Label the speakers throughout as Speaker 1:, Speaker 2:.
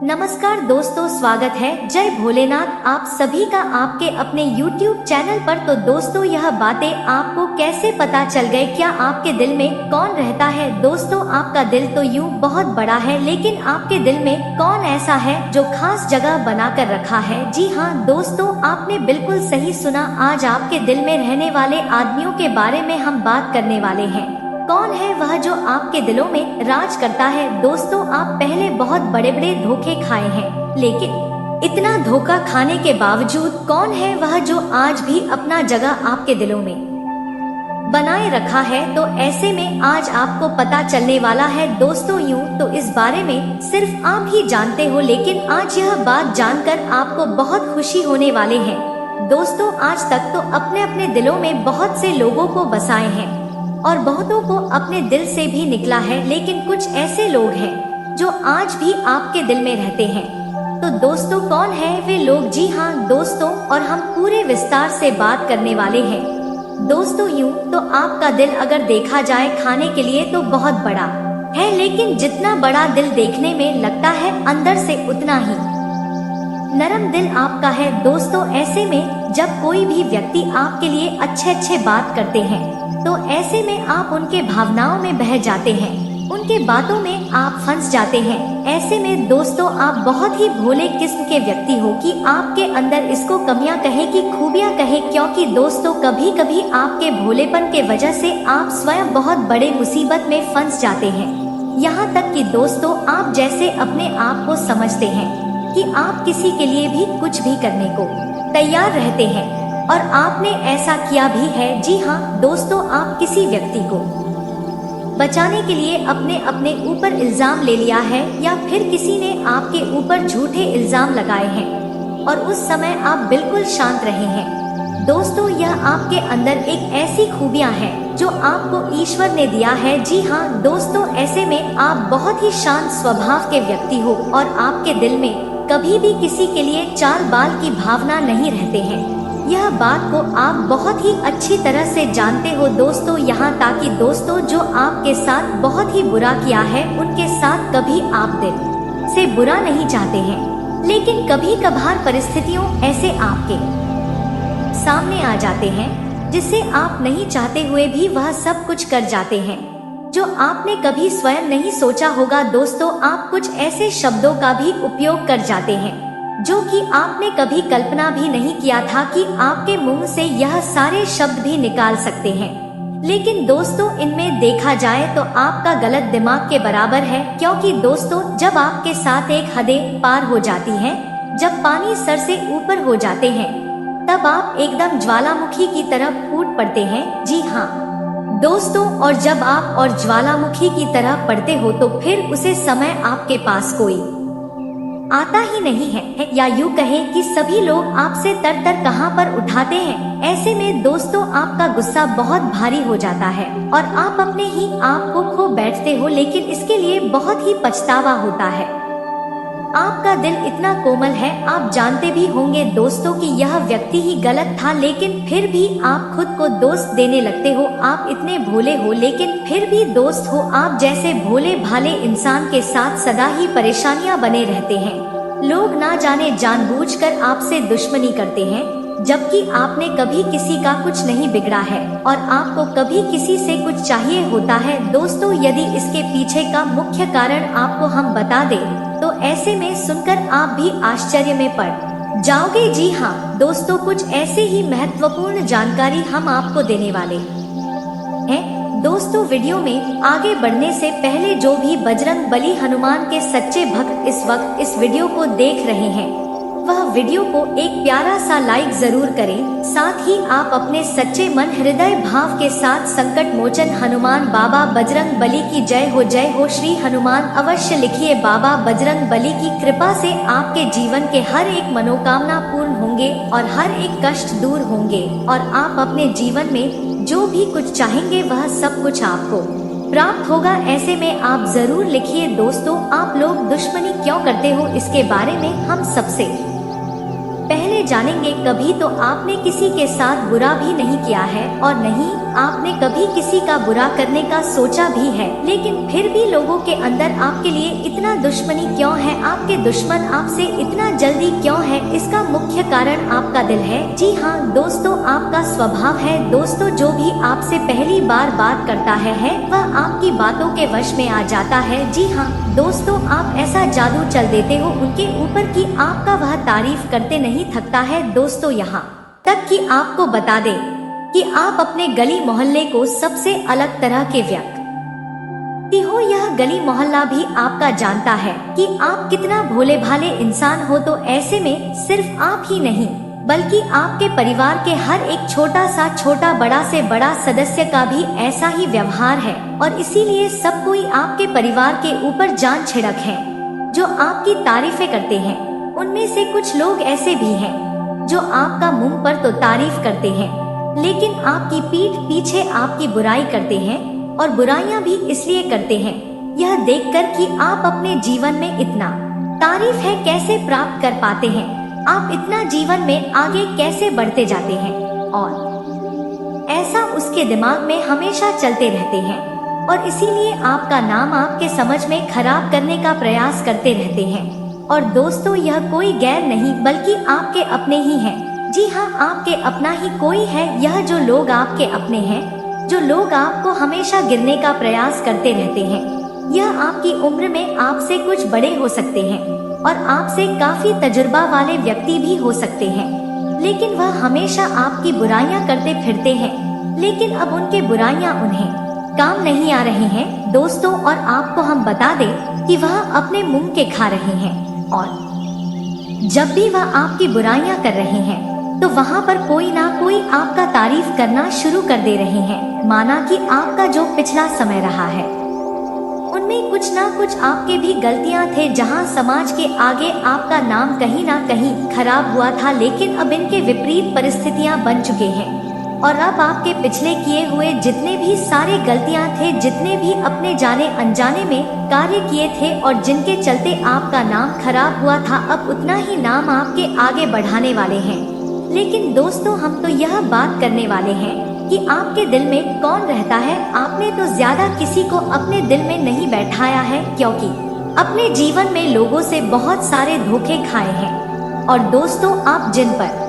Speaker 1: नमस्कार दोस्तों, स्वागत है जय भोलेनाथ आप सभी का आपके अपने YouTube चैनल पर। तो दोस्तों, यह बातें आपको कैसे पता चल गए? क्या आपके दिल में कौन रहता है? दोस्तों, आपका दिल तो यूं बहुत बड़ा है, लेकिन आपके दिल में कौन ऐसा है जो खास जगह बना कर रखा है? जी हाँ दोस्तों, आपने बिल्कुल सही सुना। आज आपके दिल में रहने वाले आदमियों के बारे में हम बात करने वाले हैं। कौन है वह जो आपके दिलों में राज करता है? दोस्तों, आप पहले बहुत बड़े बड़े धोखे खाए हैं, लेकिन इतना धोखा खाने के बावजूद कौन है वह जो आज भी अपना जगह आपके दिलों में बनाए रखा है? तो ऐसे में आज आपको पता चलने वाला है दोस्तों। यूं तो इस बारे में सिर्फ आप ही जानते हो, लेकिन आज यह बात जानकर आपको बहुत खुशी होने वाले हैं। दोस्तों, आज तक तो अपने अपने दिलों में बहुत से लोगों को बसाए हैं और बहुतों को अपने दिल से भी निकला है, लेकिन कुछ ऐसे लोग हैं जो आज भी आपके दिल में रहते हैं। तो दोस्तों, कौन है वे लोग? जी हाँ दोस्तों, और हम पूरे विस्तार से बात करने वाले हैं। दोस्तों, यूं तो आपका दिल अगर देखा जाए खाने के लिए तो बहुत बड़ा है, लेकिन जितना बड़ा दिल देखने में लगता है, अंदर से उतना ही नरम दिल आपका है। दोस्तों, ऐसे में जब कोई भी व्यक्ति आपके लिए अच्छे अच्छे बात करते हैं, तो ऐसे में आप उनके भावनाओं में बह जाते हैं, उनके बातों में आप फंस जाते हैं। ऐसे में दोस्तों, आप बहुत ही भोले किस्म के व्यक्ति हो कि आपके अंदर इसको कमियां कहे कि खूबियां कहे, क्योंकि दोस्तों कभी कभी आपके भोलेपन के वजह से आप स्वयं बहुत बड़े मुसीबत में फंस जाते हैं। यहाँ तक कि दोस्तों, आप जैसे अपने आप को समझते हैं कि आप किसी के लिए भी कुछ भी करने को तैयार रहते हैं, और आपने ऐसा किया भी है। जी हाँ दोस्तों, आप किसी व्यक्ति को बचाने के लिए अपने अपने ऊपर इल्जाम ले लिया है, या फिर किसी ने आपके ऊपर झूठे इल्जाम लगाए हैं और उस समय आप बिल्कुल शांत रहे हैं। दोस्तों, यह आपके अंदर एक ऐसी खूबियां हैं जो आपको ईश्वर ने दिया है। जी हाँ दोस्तों, ऐसे में आप बहुत ही शांत स्वभाव के व्यक्ति हो और आपके दिल में कभी भी किसी के लिए चाल बाल की भावना नहीं रहते हैं। यह बात को आप बहुत ही अच्छी तरह से जानते हो दोस्तों। यहाँ ताकि दोस्तों, जो आपके साथ बहुत ही बुरा किया है, उनके साथ कभी आप दिल से बुरा नहीं चाहते हैं, लेकिन कभी कभार परिस्थितियों ऐसे आपके सामने आ जाते हैं जिसे आप नहीं चाहते हुए भी वह सब कुछ कर जाते हैं जो आपने कभी स्वयं नहीं सोचा होगा। दोस्तों, आप कुछ ऐसे शब्दों का भी उपयोग कर जाते हैं जो कि आपने कभी कल्पना भी नहीं किया था कि आपके मुंह से यह सारे शब्द भी निकाल सकते हैं। लेकिन दोस्तों, इनमें देखा जाए तो आपका गलत दिमाग के बराबर है, क्योंकि दोस्तों, जब आपके साथ एक हदें पार हो जाती हैं, जब पानी सर से ऊपर हो जाते हैं, तब आप एकदम ज्वालामुखी की तरह फूट पड़ते हैं। जी हाँ दोस्तों, और जब आप और ज्वालामुखी की तरह पड़ते हो तो फिर उसे समय आपके पास कोई आता ही नहीं है, या यूं कहें कि सभी लोग आपसे तर तर कहां पर उठाते हैं। ऐसे में दोस्तों, आपका गुस्सा बहुत भारी हो जाता है और आप अपने ही आप को खो बैठते हो, लेकिन इसके लिए बहुत ही पछतावा होता है। आपका दिल इतना कोमल है, आप जानते भी होंगे दोस्तों कि यह व्यक्ति ही गलत था, लेकिन फिर भी आप खुद को दोस्त देने लगते हो। आप इतने भोले हो, लेकिन फिर भी दोस्त हो। आप जैसे भोले भाले इंसान के साथ सदा ही परेशानियां बने रहते हैं। लोग ना जाने जानबूझकर आपसे दुश्मनी करते हैं, जबकि आपने कभी किसी का कुछ नहीं बिगड़ा है और आपको कभी किसी से कुछ चाहिए होता है। दोस्तों, यदि इसके पीछे का मुख्य कारण आपको हम बता दें तो ऐसे में सुनकर आप भी आश्चर्य में पड़ जाओगे। जी हाँ दोस्तों, कुछ ऐसे ही महत्वपूर्ण जानकारी हम आपको देने वाले हैं। दोस्तों, वीडियो में आगे बढ़ने से पहले जो भी बजरंग बली हनुमान के सच्चे भक्त इस वक्त इस वीडियो को देख रहे हैं, वह वीडियो को एक प्यारा सा लाइक जरूर करें। साथ ही आप अपने सच्चे मन हृदय भाव के साथ संकट मोचन हनुमान बाबा बजरंग बली की जय हो श्री हनुमान अवश्य लिखिए। बाबा बजरंग बली की कृपा से आपके जीवन के हर एक मनोकामना पूर्ण होंगे और हर एक कष्ट दूर होंगे, और आप अपने जीवन में जो भी कुछ चाहेंगे वह सब कुछ आपको प्राप्त होगा। ऐसे में आप जरूर लिखिए। दोस्तों, आप लोग दुश्मनी क्यों करते हो, इसके बारे में हम सबसे पहले धीरे जानेंगे। कभी तो आपने किसी के साथ बुरा भी नहीं किया है और नहीं आपने कभी किसी का बुरा करने का सोचा भी है, लेकिन फिर भी लोगों के अंदर आपके लिए इतना दुश्मनी क्यों है? आपके दुश्मन आपसे इतना जल्दी क्यों है? इसका मुख्य कारण आपका दिल है। जी हाँ दोस्तों, आपका स्वभाव है। दोस्तों, जो भी आपसे पहली बार बात करता है वह आपकी बातों के वश में आ जाता है। जी हाँ दोस्तों, आप ऐसा जादू चल देते हो उनके ऊपर कि आपका वह तारीफ करते नहीं थकता है। दोस्तों, यहाँ तक कि आपको बता दें कि आप अपने गली मोहल्ले को सबसे अलग तरह के व्यक्ति हो। यह गली मोहल्ला भी आपका जानता है कि आप कितना भोले भाले इंसान हो। तो ऐसे में सिर्फ आप ही नहीं बल्कि आपके परिवार के हर एक छोटा बड़ा से बड़ा सदस्य का भी ऐसा ही व्यवहार है और इसीलिए सब कोई आपके परिवार के ऊपर जान छिड़क है जो आपकी तारीफें करते हैं। उनमें से कुछ लोग ऐसे भी हैं जो आपका मुंह पर तो तारीफ करते हैं लेकिन आपकी पीठ पीछे आपकी बुराई करते हैं और बुराइयां भी इसलिए करते हैं यह देखकर कि आप अपने जीवन में इतना तारीफ है कैसे प्राप्त कर पाते हैं, आप इतना जीवन में आगे कैसे बढ़ते जाते हैं और ऐसा उसके दिमाग में हमेशा चलते रहते हैं और इसीलिए आपका नाम आपके समझ में खराब करने का प्रयास करते रहते हैं। और दोस्तों, यह कोई गैर नहीं बल्कि आपके अपने ही हैं। जी हाँ, आपके अपना ही कोई है। यह जो लोग आपके अपने हैं, जो लोग आपको हमेशा गिरने का प्रयास करते रहते हैं, यह आपकी उम्र में आपसे कुछ बड़े हो सकते हैं और आपसे काफी तजुर्बा वाले व्यक्ति भी हो सकते हैं, लेकिन वह हमेशा आपकी बुराइयां करते फिरते हैं। लेकिन अब उनके बुराइयां उन्हें काम नहीं आ रहे हैं दोस्तों, और आपको हम बता दें कि वह अपने मुंह के खा रहे हैं और जब भी वह आपकी बुराइयां कर रहे हैं तो वहाँ पर कोई ना कोई आपका तारीफ करना शुरू कर दे रहे हैं। माना कि आपका जो पिछला समय रहा है उनमें कुछ ना कुछ आपके भी गलतियां थे, जहां समाज के आगे आपका नाम कहीं ना कहीं खराब हुआ था, लेकिन अब इनके विपरीत परिस्थितियां बन चुके हैं और अब आपके पिछले किए हुए जितने भी सारे गलतियां थे, जितने भी अपने जाने अनजाने में कार्य किए थे और जिनके चलते आपका नाम खराब हुआ था, अब उतना ही नाम आपके आगे बढ़ाने वाले हैं। लेकिन दोस्तों, हम तो यह बात करने वाले हैं कि आपके दिल में कौन रहता है। आपने तो ज्यादा किसी को अपने दिल में नहीं बैठाया है, क्योंकि अपने जीवन में लोगों से बहुत सारे धोखे खाए हैं और दोस्तों, आप जिन पर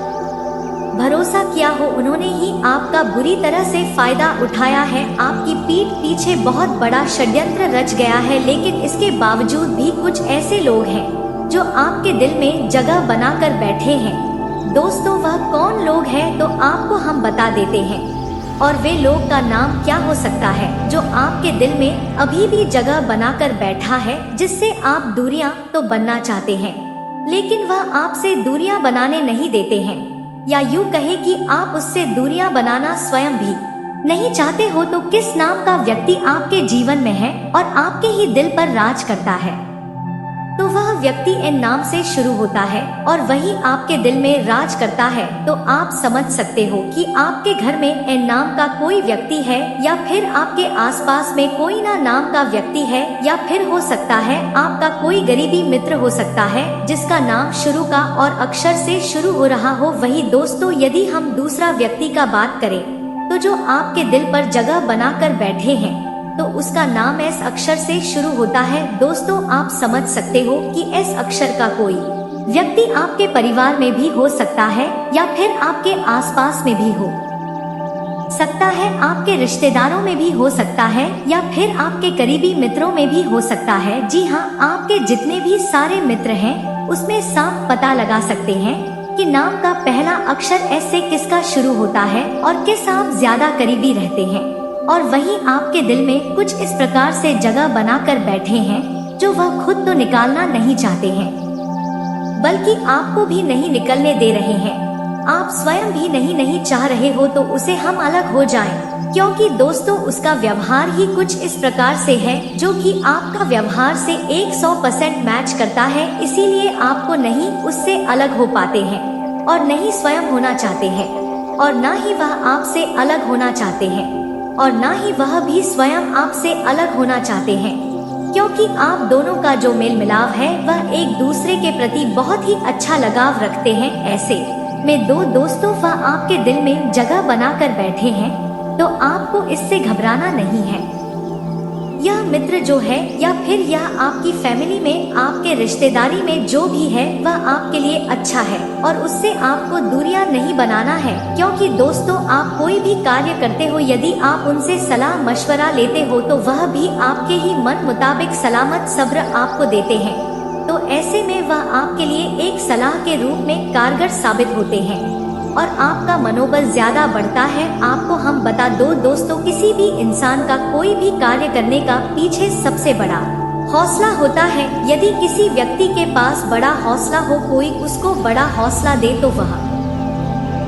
Speaker 1: भरोसा किया हो उन्होंने ही आपका बुरी तरह से फायदा उठाया है। आपकी पीठ पीछे बहुत बड़ा षड्यंत्र रच गया है, लेकिन इसके बावजूद भी कुछ ऐसे लोग हैं जो आपके दिल में जगह बनाकर बैठे हैं। दोस्तों, वह कौन लोग हैं तो आपको हम बता देते हैं और वे लोग का नाम क्या हो सकता है जो आपके दिल में अभी भी जगह बनाकर बैठा है, जिससे आप दूरियां तो बनना चाहते हैं लेकिन वह आपसे दूरियां बनाने नहीं देते हैं, या यूं कहे कि आप उससे दूरियां बनाना स्वयं भी नहीं चाहते हो। तो किस नाम का व्यक्ति आपके जीवन में है और आपके ही दिल पर राज करता है, तो वह व्यक्ति एन नाम से शुरू होता है और वही आपके दिल में राज करता है। तो आप समझ सकते हो कि आपके घर में एन नाम का कोई व्यक्ति है, या फिर आपके आसपास में कोई ना नाम का व्यक्ति है, या फिर हो सकता है आपका कोई गरीबी मित्र हो सकता है जिसका नाम शुरू का और अक्षर से शुरू हो रहा हो। वही दोस्तों, यदि हम दूसरा व्यक्ति का बात करें तो जो आपके दिल पर जगह बनाकर बैठे हैं तो उसका नाम एस अक्षर से शुरू होता है। दोस्तों, आप समझ सकते हो कि एस अक्षर का कोई व्यक्ति आपके परिवार में भी हो सकता है, या फिर आपके आसपास में भी हो सकता है, आपके रिश्तेदारों में भी हो सकता है, या फिर आपके करीबी मित्रों में भी हो सकता है। जी हाँ, आपके जितने भी सारे मित्र हैं उसमें साफ पता लगा सकते हैं कि नाम का पहला अक्षर एस से किसका शुरू होता है और किस आप ज्यादा करीबी रहते हैं। और वहीं आपके दिल में कुछ इस प्रकार से जगह बनाकर बैठे हैं जो वह खुद तो निकालना नहीं चाहते हैं, बल्कि आपको भी नहीं निकलने दे रहे हैं। आप स्वयं भी नहीं चाह रहे हो तो उसे हम अलग हो जाएं, क्योंकि दोस्तों, उसका व्यवहार ही कुछ इस प्रकार से है जो कि आपका व्यवहार से 100% मैच करता है। इसीलिए आपको नहीं उससे अलग हो पाते हैं और नहीं स्वयं होना चाहते हैं, और ना ही वह आपसे अलग होना चाहते हैं, और ना ही वह भी स्वयं आपसे अलग होना चाहते हैं, क्योंकि आप दोनों का जो मेल मिलाप है वह एक दूसरे के प्रति बहुत ही अच्छा लगाव रखते हैं। ऐसे में दो दोस्तों वह आपके दिल में जगह बनाकर बैठे हैं, तो आपको इससे घबराना नहीं है। यह मित्र जो है या फिर यह आपकी फैमिली में, आपके रिश्तेदारी में जो भी है वह आपके लिए अच्छा है और उससे आपको दूरियां नहीं बनाना है। क्योंकि दोस्तों, आप कोई भी कार्य करते हो, यदि आप उनसे सलाह मशवरा लेते हो तो वह भी आपके ही मन मुताबिक सलामत सब्र आपको देते हैं। तो ऐसे में वह आपके लिए एक सलाह के रूप में कारगर साबित होते हैं और आपका मनोबल ज्यादा बढ़ता है। आपको हम बता दो दोस्तों, किसी भी इंसान का कोई भी कार्य करने का पीछे सबसे बड़ा हौसला होता है। यदि किसी व्यक्ति के पास बड़ा हौसला हो, कोई उसको बड़ा हौसला दे, तो वह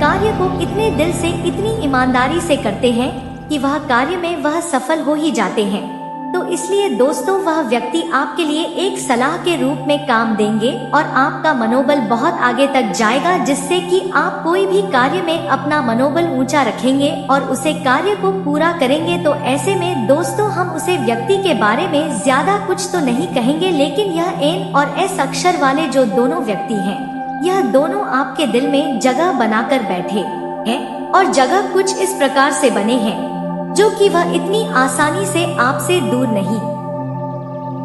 Speaker 1: कार्य को इतने दिल से, इतनी ईमानदारी से करते हैं कि वह कार्य में वह सफल हो ही जाते हैं। तो इसलिए दोस्तों, वह व्यक्ति आपके लिए एक सलाह के रूप में काम देंगे और आपका मनोबल बहुत आगे तक जाएगा, जिससे कि आप कोई भी कार्य में अपना मनोबल ऊंचा रखेंगे और उसे कार्य को पूरा करेंगे। तो ऐसे में दोस्तों, हम उसे व्यक्ति के बारे में ज्यादा कुछ तो नहीं कहेंगे, लेकिन यह एन और एस अक्षर वाले जो दोनों व्यक्ति हैं, यह दोनों आपके दिल में जगह बनाकर बैठे हैं और जगह कुछ इस प्रकार से बने हैं जो कि वह इतनी आसानी से आपसे दूर नहीं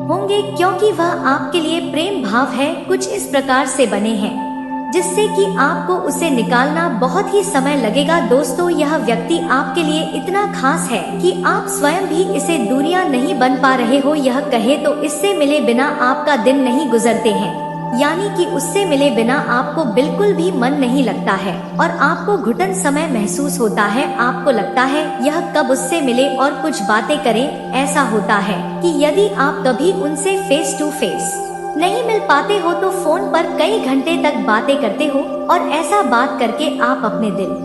Speaker 1: होंगे, क्योंकि वह आपके लिए प्रेम भाव है कुछ इस प्रकार से बने हैं, जिससे कि आपको उसे निकालना बहुत ही समय लगेगा। दोस्तों, यह व्यक्ति आपके लिए इतना खास है कि आप स्वयं भी इसे दूरियां नहीं बन पा रहे हो। यह कहे तो इससे मिले बिना आपका दिन नहीं गुजरते हैं, यानी कि उससे मिले बिना आपको बिल्कुल भी मन नहीं लगता है और आपको घुटन समय महसूस होता है। आपको लगता है यह कब उससे मिले और कुछ बातें करें। ऐसा होता है कि यदि आप कभी उनसे फेस टू फेस नहीं मिल पाते हो तो फोन पर कई घंटे तक बातें करते हो और ऐसा बात करके आप अपने दिल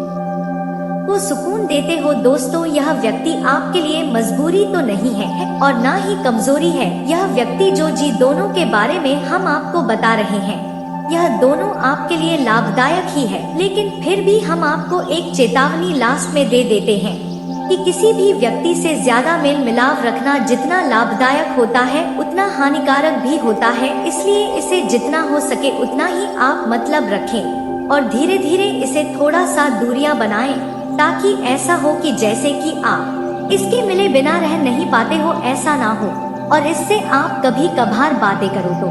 Speaker 1: को सुकून देते हो। दोस्तों, यह व्यक्ति आपके लिए मजबूरी तो नहीं है और ना ही कमजोरी है। यह व्यक्ति जो जी दोनों के बारे में हम आपको बता रहे हैं, यह दोनों आपके लिए लाभदायक ही है। लेकिन फिर भी हम आपको एक चेतावनी लास्ट में दे देते हैं कि किसी भी व्यक्ति से ज्यादा मेल मिलाप रखना जितना लाभदायक होता है उतना हानिकारक भी होता है। इसलिए इसे जितना हो सके उतना ही आप मतलब रखें और धीरे धीरे इसे थोड़ा सा दूरियां बनाएं, ताकि ऐसा हो कि जैसे कि आप इसके मिले बिना रह नहीं पाते हो, ऐसा ना हो और इससे आप कभी कभार बातें करो तो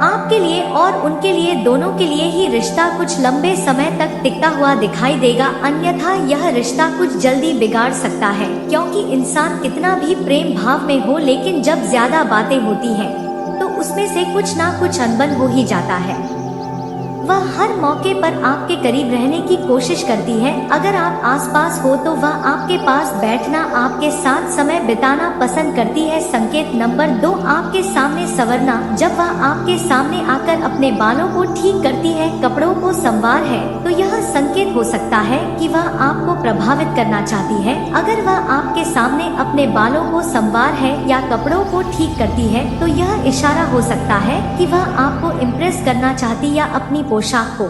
Speaker 1: आपके लिए और उनके लिए, दोनों के लिए ही रिश्ता कुछ लंबे समय तक टिकता हुआ दिखाई देगा। अन्यथा यह रिश्ता कुछ जल्दी बिगाड़ सकता है, क्योंकि इंसान कितना भी प्रेम भाव में हो, लेकिन जब ज्यादा बातें होती हैं तो उसमें से कुछ ना कुछ अनबन हो ही जाता है। वह हर मौके पर आपके करीब रहने की कोशिश करती है। अगर आप आसपास हो तो वह आपके पास बैठना, आपके साथ समय बिताना पसंद करती है। संकेत नंबर 2, आपके सामने संवरना। जब वह आपके सामने आकर अपने बालों को ठीक करती है, कपड़ों को संवार है, तो यह संकेत हो सकता है कि वह आपको प्रभावित करना चाहती है। अगर वह आपके सामने अपने बालों को संवार है या कपड़ों को ठीक करती है, तो यह इशारा हो सकता है कि वह आपको इम्प्रेस करना चाहती या अपनी पोशाक को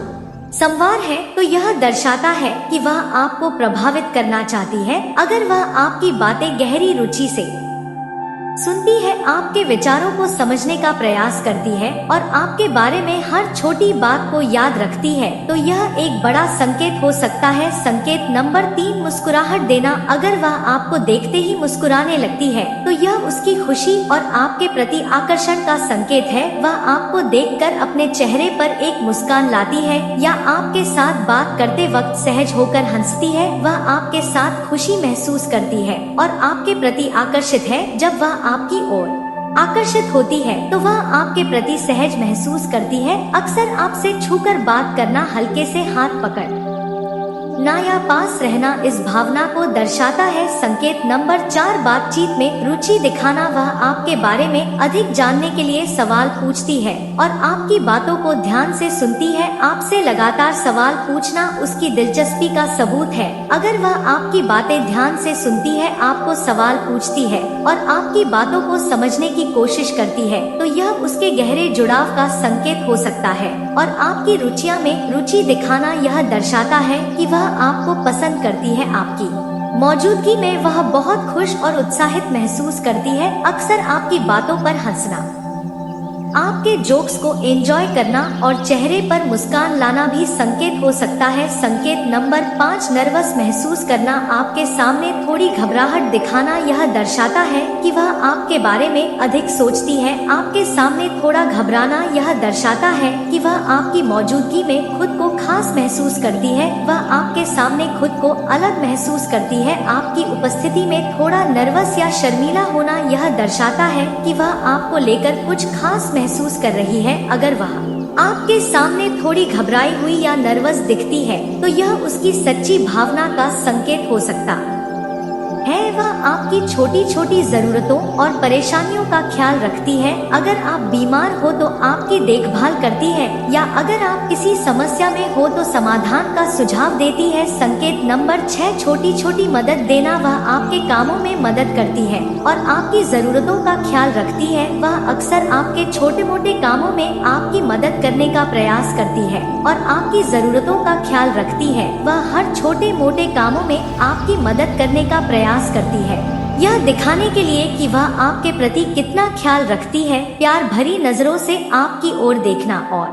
Speaker 1: संवार है, तो यह दर्शाता है कि वह आपको प्रभावित करना चाहती है। अगर वह आपकी बातें गहरी रुचि से सुनती है, आपके विचारों को समझने का प्रयास करती है और आपके बारे में हर छोटी बात को याद रखती है, तो यह एक बड़ा संकेत हो सकता है। संकेत नंबर 3, मुस्कुराहट देना। अगर वह आपको देखते ही मुस्कुराने लगती है, तो यह उसकी खुशी और आपके प्रति आकर्षण का संकेत है। वह आपको देखकर अपने चेहरे पर एक मुस्कान लाती है या आपके साथ बात करते वक्त सहज होकर हंसती है। वह आपके साथ खुशी महसूस करती है और आपके प्रति आकर्षित है। जब वह आपकी ओर आकर्षित होती है तो वह आपके प्रति सहज महसूस करती है। अक्सर आपसे छूकर बात करना, हल्के से हाथ पकड़ ना या पास रहना इस भावना को दर्शाता है। संकेत नंबर 4, बातचीत में रुचि दिखाना। वह आपके बारे में अधिक जानने के लिए सवाल पूछती है और आपकी बातों को ध्यान से सुनती है। आपसे लगातार सवाल पूछना उसकी दिलचस्पी का सबूत है। अगर वह आपकी बातें ध्यान से सुनती है, आपको सवाल पूछती है और आपकी बातों को समझने की कोशिश करती है, तो यह उसके गहरे जुड़ाव का संकेत हो सकता है। और आपकी रुचियां में रुचि दिखाना यह दर्शाता है कि वह आपको पसंद करती है। आपकी मौजूदगी में वह बहुत खुश और उत्साहित महसूस करती है। अक्सर आपकी बातों पर हंसना आपके जोक्स को एंजॉय करना और चेहरे पर मुस्कान लाना भी संकेत हो सकता है। संकेत नंबर 5, नर्वस महसूस करना, आपके सामने थोड़ी घबराहट दिखाना। यह दर्शाता है कि वह आपके बारे में अधिक सोचती है। आपके सामने थोड़ा घबराना यह दर्शाता है कि वह आपकी मौजूदगी में खुद को खास महसूस करती है। वह आपके सामने खुद को अलग महसूस करती है। आपकी उपस्थिति में थोड़ा नर्वस या शर्मीला होना यह दर्शाता है कि वह आपको लेकर कुछ खास महसूस कर रही है। अगर वह आपके सामने थोड़ी घबराई हुई या नर्वस दिखती है तो यह उसकी सच्ची भावना का संकेत हो सकता है। वह आपकी छोटी छोटी जरूरतों और परेशानियों का ख्याल रखती है। अगर आप बीमार हो तो आपकी देखभाल करती है, या अगर आप किसी समस्या में हो तो समाधान का सुझाव देती है। संकेत नंबर 6, छोटी छोटी मदद देना, वह आपके कामों में मदद करती है और आपकी जरूरतों का ख्याल रखती है। वह अक्सर आपके छोटे मोटे कामों में आपकी मदद करने का प्रयास करती है और आपकी जरूरतों का ख्याल रखती है। वह हर छोटे मोटे कामों में आपकी मदद करने का प्रयास करती है, यह दिखाने के लिए कि वह आपके प्रति कितना ख्याल रखती है। प्यार भरी नजरों से आपकी ओर देखना और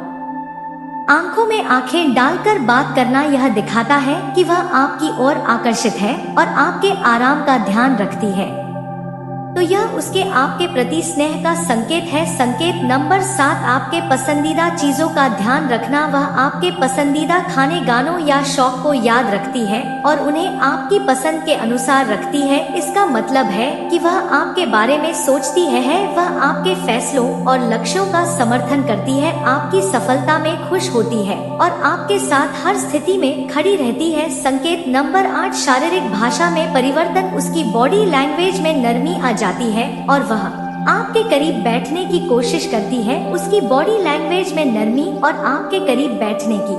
Speaker 1: आंखों में आंखें डालकर बात करना यह दिखाता है कि वह आपकी ओर आकर्षित है और आपके आराम का ध्यान रखती है, तो यह उसके आपके प्रति स्नेह का संकेत है। संकेत नंबर 7, आपके पसंदीदा चीजों का ध्यान रखना, वह आपके पसंदीदा खाने, गानों या शौक को याद रखती है और उन्हें आपकी पसंद के अनुसार रखती है। इसका मतलब है कि वह आपके बारे में सोचती है। वह आपके फैसलों और लक्ष्यों का समर्थन करती है, आपकी सफलता में खुश होती है और आपके साथ हर स्थिति में खड़ी रहती है। संकेत नंबर 8, शारीरिक भाषा में परिवर्तन, उसकी बॉडी लैंग्वेज में नरमी आ जाती है और वह आपके करीब बैठने की कोशिश करती है। उसकी बॉडी लैंग्वेज में नरमी और आपके करीब बैठने की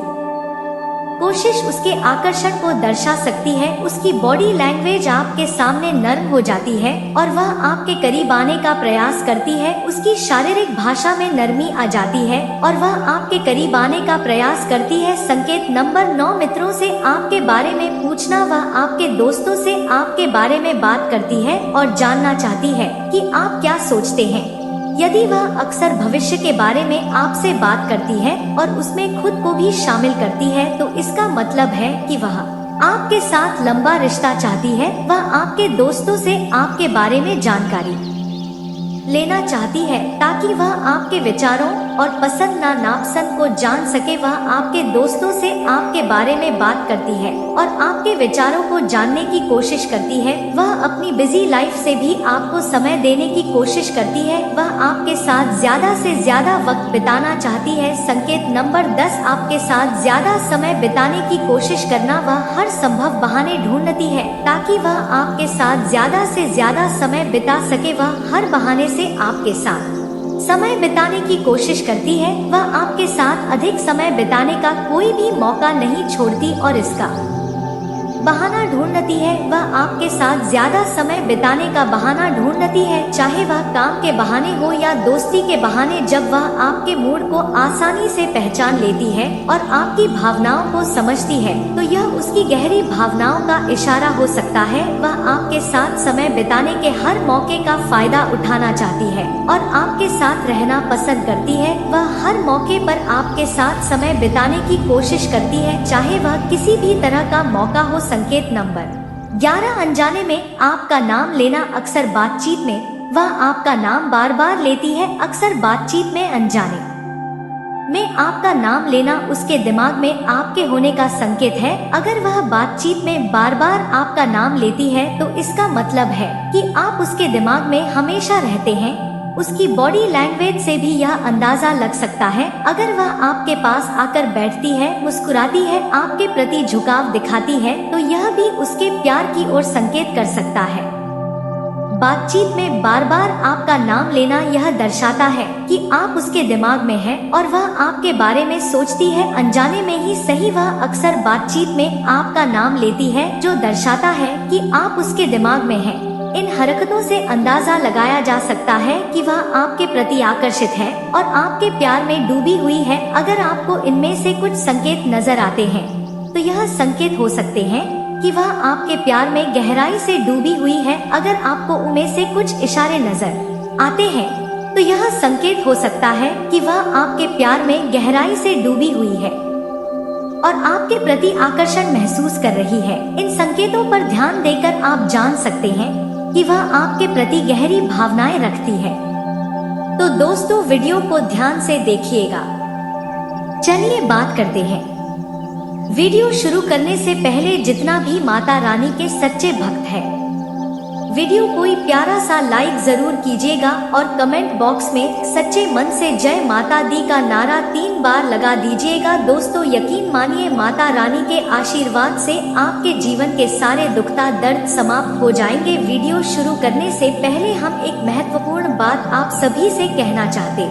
Speaker 1: कोशिश उसके आकर्षण को दर्शा सकती है। उसकी बॉडी लैंग्वेज आपके सामने नर्म हो जाती है और वह आपके करीब आने का प्रयास करती है। उसकी शारीरिक भाषा में नरमी आ जाती है और वह आपके करीब आने का प्रयास करती है। संकेत नंबर 9, मित्रों से आपके बारे में पूछना, वह आपके दोस्तों से आपके बारे में बात करती है और जानना चाहती है कि आप क्या सोचते हैं। यदि वह अक्सर भविष्य के बारे में आपसे बात करती है और उसमें खुद को भी शामिल करती है तो इसका मतलब है कि वह आपके साथ लंबा रिश्ता चाहती है। वह आपके दोस्तों से आपके बारे में जानकारी लेना चाहती है ताकि वह आपके विचारों और पसंद नापसंद को जान सके। वह आपके दोस्तों से आपके बारे में बात करती है और आपके विचारों को जानने की कोशिश करती है। वह अपनी बिजी लाइफ से भी आपको समय देने की कोशिश करती है। वह आपके साथ ज्यादा से ज्यादा वक्त बिताना चाहती है। संकेत नंबर 10, आपके साथ ज्यादा समय बिताने की कोशिश करना, वह हर संभव बहाने ढूंढती है ताकि वह आपके साथ ज्यादा से ज्यादा समय बिता सके। वह हर बहाने से आपके साथ समय बिताने की कोशिश करती है। वह आपके साथ अधिक समय बिताने का कोई भी मौका नहीं छोड़ती और इसका बहाना ढूंढती है। वह आपके साथ ज्यादा समय बिताने का बहाना ढूंढती है, चाहे वह काम के बहाने हो या दोस्ती के बहाने। जब वह आपके मूड को आसानी से पहचान लेती है और आपकी भावनाओं को समझती है तो यह उसकी गहरी भावनाओं का इशारा हो सकता है। वह आपके साथ समय बिताने के हर मौके का फायदा उठाना चाहती है और आपके साथ रहना पसंद करती है। वह हर मौके पर आपके साथ समय बिताने की कोशिश करती है, चाहे वह किसी भी तरह का मौका हो। संकेत नंबर 11, अनजाने में आपका नाम लेना, अक्सर बातचीत में वह आपका नाम बार बार लेती है। अक्सर बातचीत में अनजाने में आपका नाम लेना उसके दिमाग में आपके होने का संकेत है। अगर वह बातचीत में बार बार आपका नाम लेती है तो इसका मतलब है कि आप उसके दिमाग में हमेशा रहते हैं। उसकी बॉडी लैंग्वेज से भी यह अंदाजा लग सकता है। अगर वह आपके पास आकर बैठती है, मुस्कुराती है, आपके प्रति झुकाव दिखाती है तो यह भी उसके प्यार की ओर संकेत कर सकता है। बातचीत में बार बार आपका नाम लेना यह दर्शाता है कि आप उसके दिमाग में हैं और वह आपके बारे में सोचती है। अनजाने में ही सही, वह अक्सर बातचीत में आपका नाम लेती है, जो दर्शाता है कि आप उसके दिमाग में हैं। इन हरकतों से अंदाजा लगाया जा सकता है कि वह आपके प्रति आकर्षित है और आपके प्यार में डूबी हुई है। अगर आपको इनमें से कुछ संकेत नजर आते हैं तो यह संकेत हो सकते हैं कि वह आपके प्यार में गहराई से डूबी हुई है। अगर आपको उनमें से कुछ इशारे नजर आते हैं तो यह संकेत हो सकता है कि वह आपके प्यार में गहराई से डूबी हुई है और आपके प्रति आकर्षण महसूस कर रही है। इन संकेतों पर ध्यान देकर आप जान सकते हैं कि वह आपके प्रति गहरी भावनाएं रखती है। तो दोस्तों, वीडियो को ध्यान से देखिएगा। चलिए बात करते हैं। वीडियो शुरू करने से पहले जितना भी माता रानी के सच्चे भक्त है, वीडियो कोई प्यारा सा लाइक जरूर कीजिएगा और कमेंट बॉक्स में सच्चे मन से जय माता दी का नारा 3 बार लगा दीजिएगा। दोस्तों, यकीन मानिए माता रानी के आशीर्वाद से आपके जीवन के सारे दुखता दर्द समाप्त हो जाएंगे। वीडियो शुरू करने से पहले हम एक महत्वपूर्ण बात आप सभी से कहना चाहते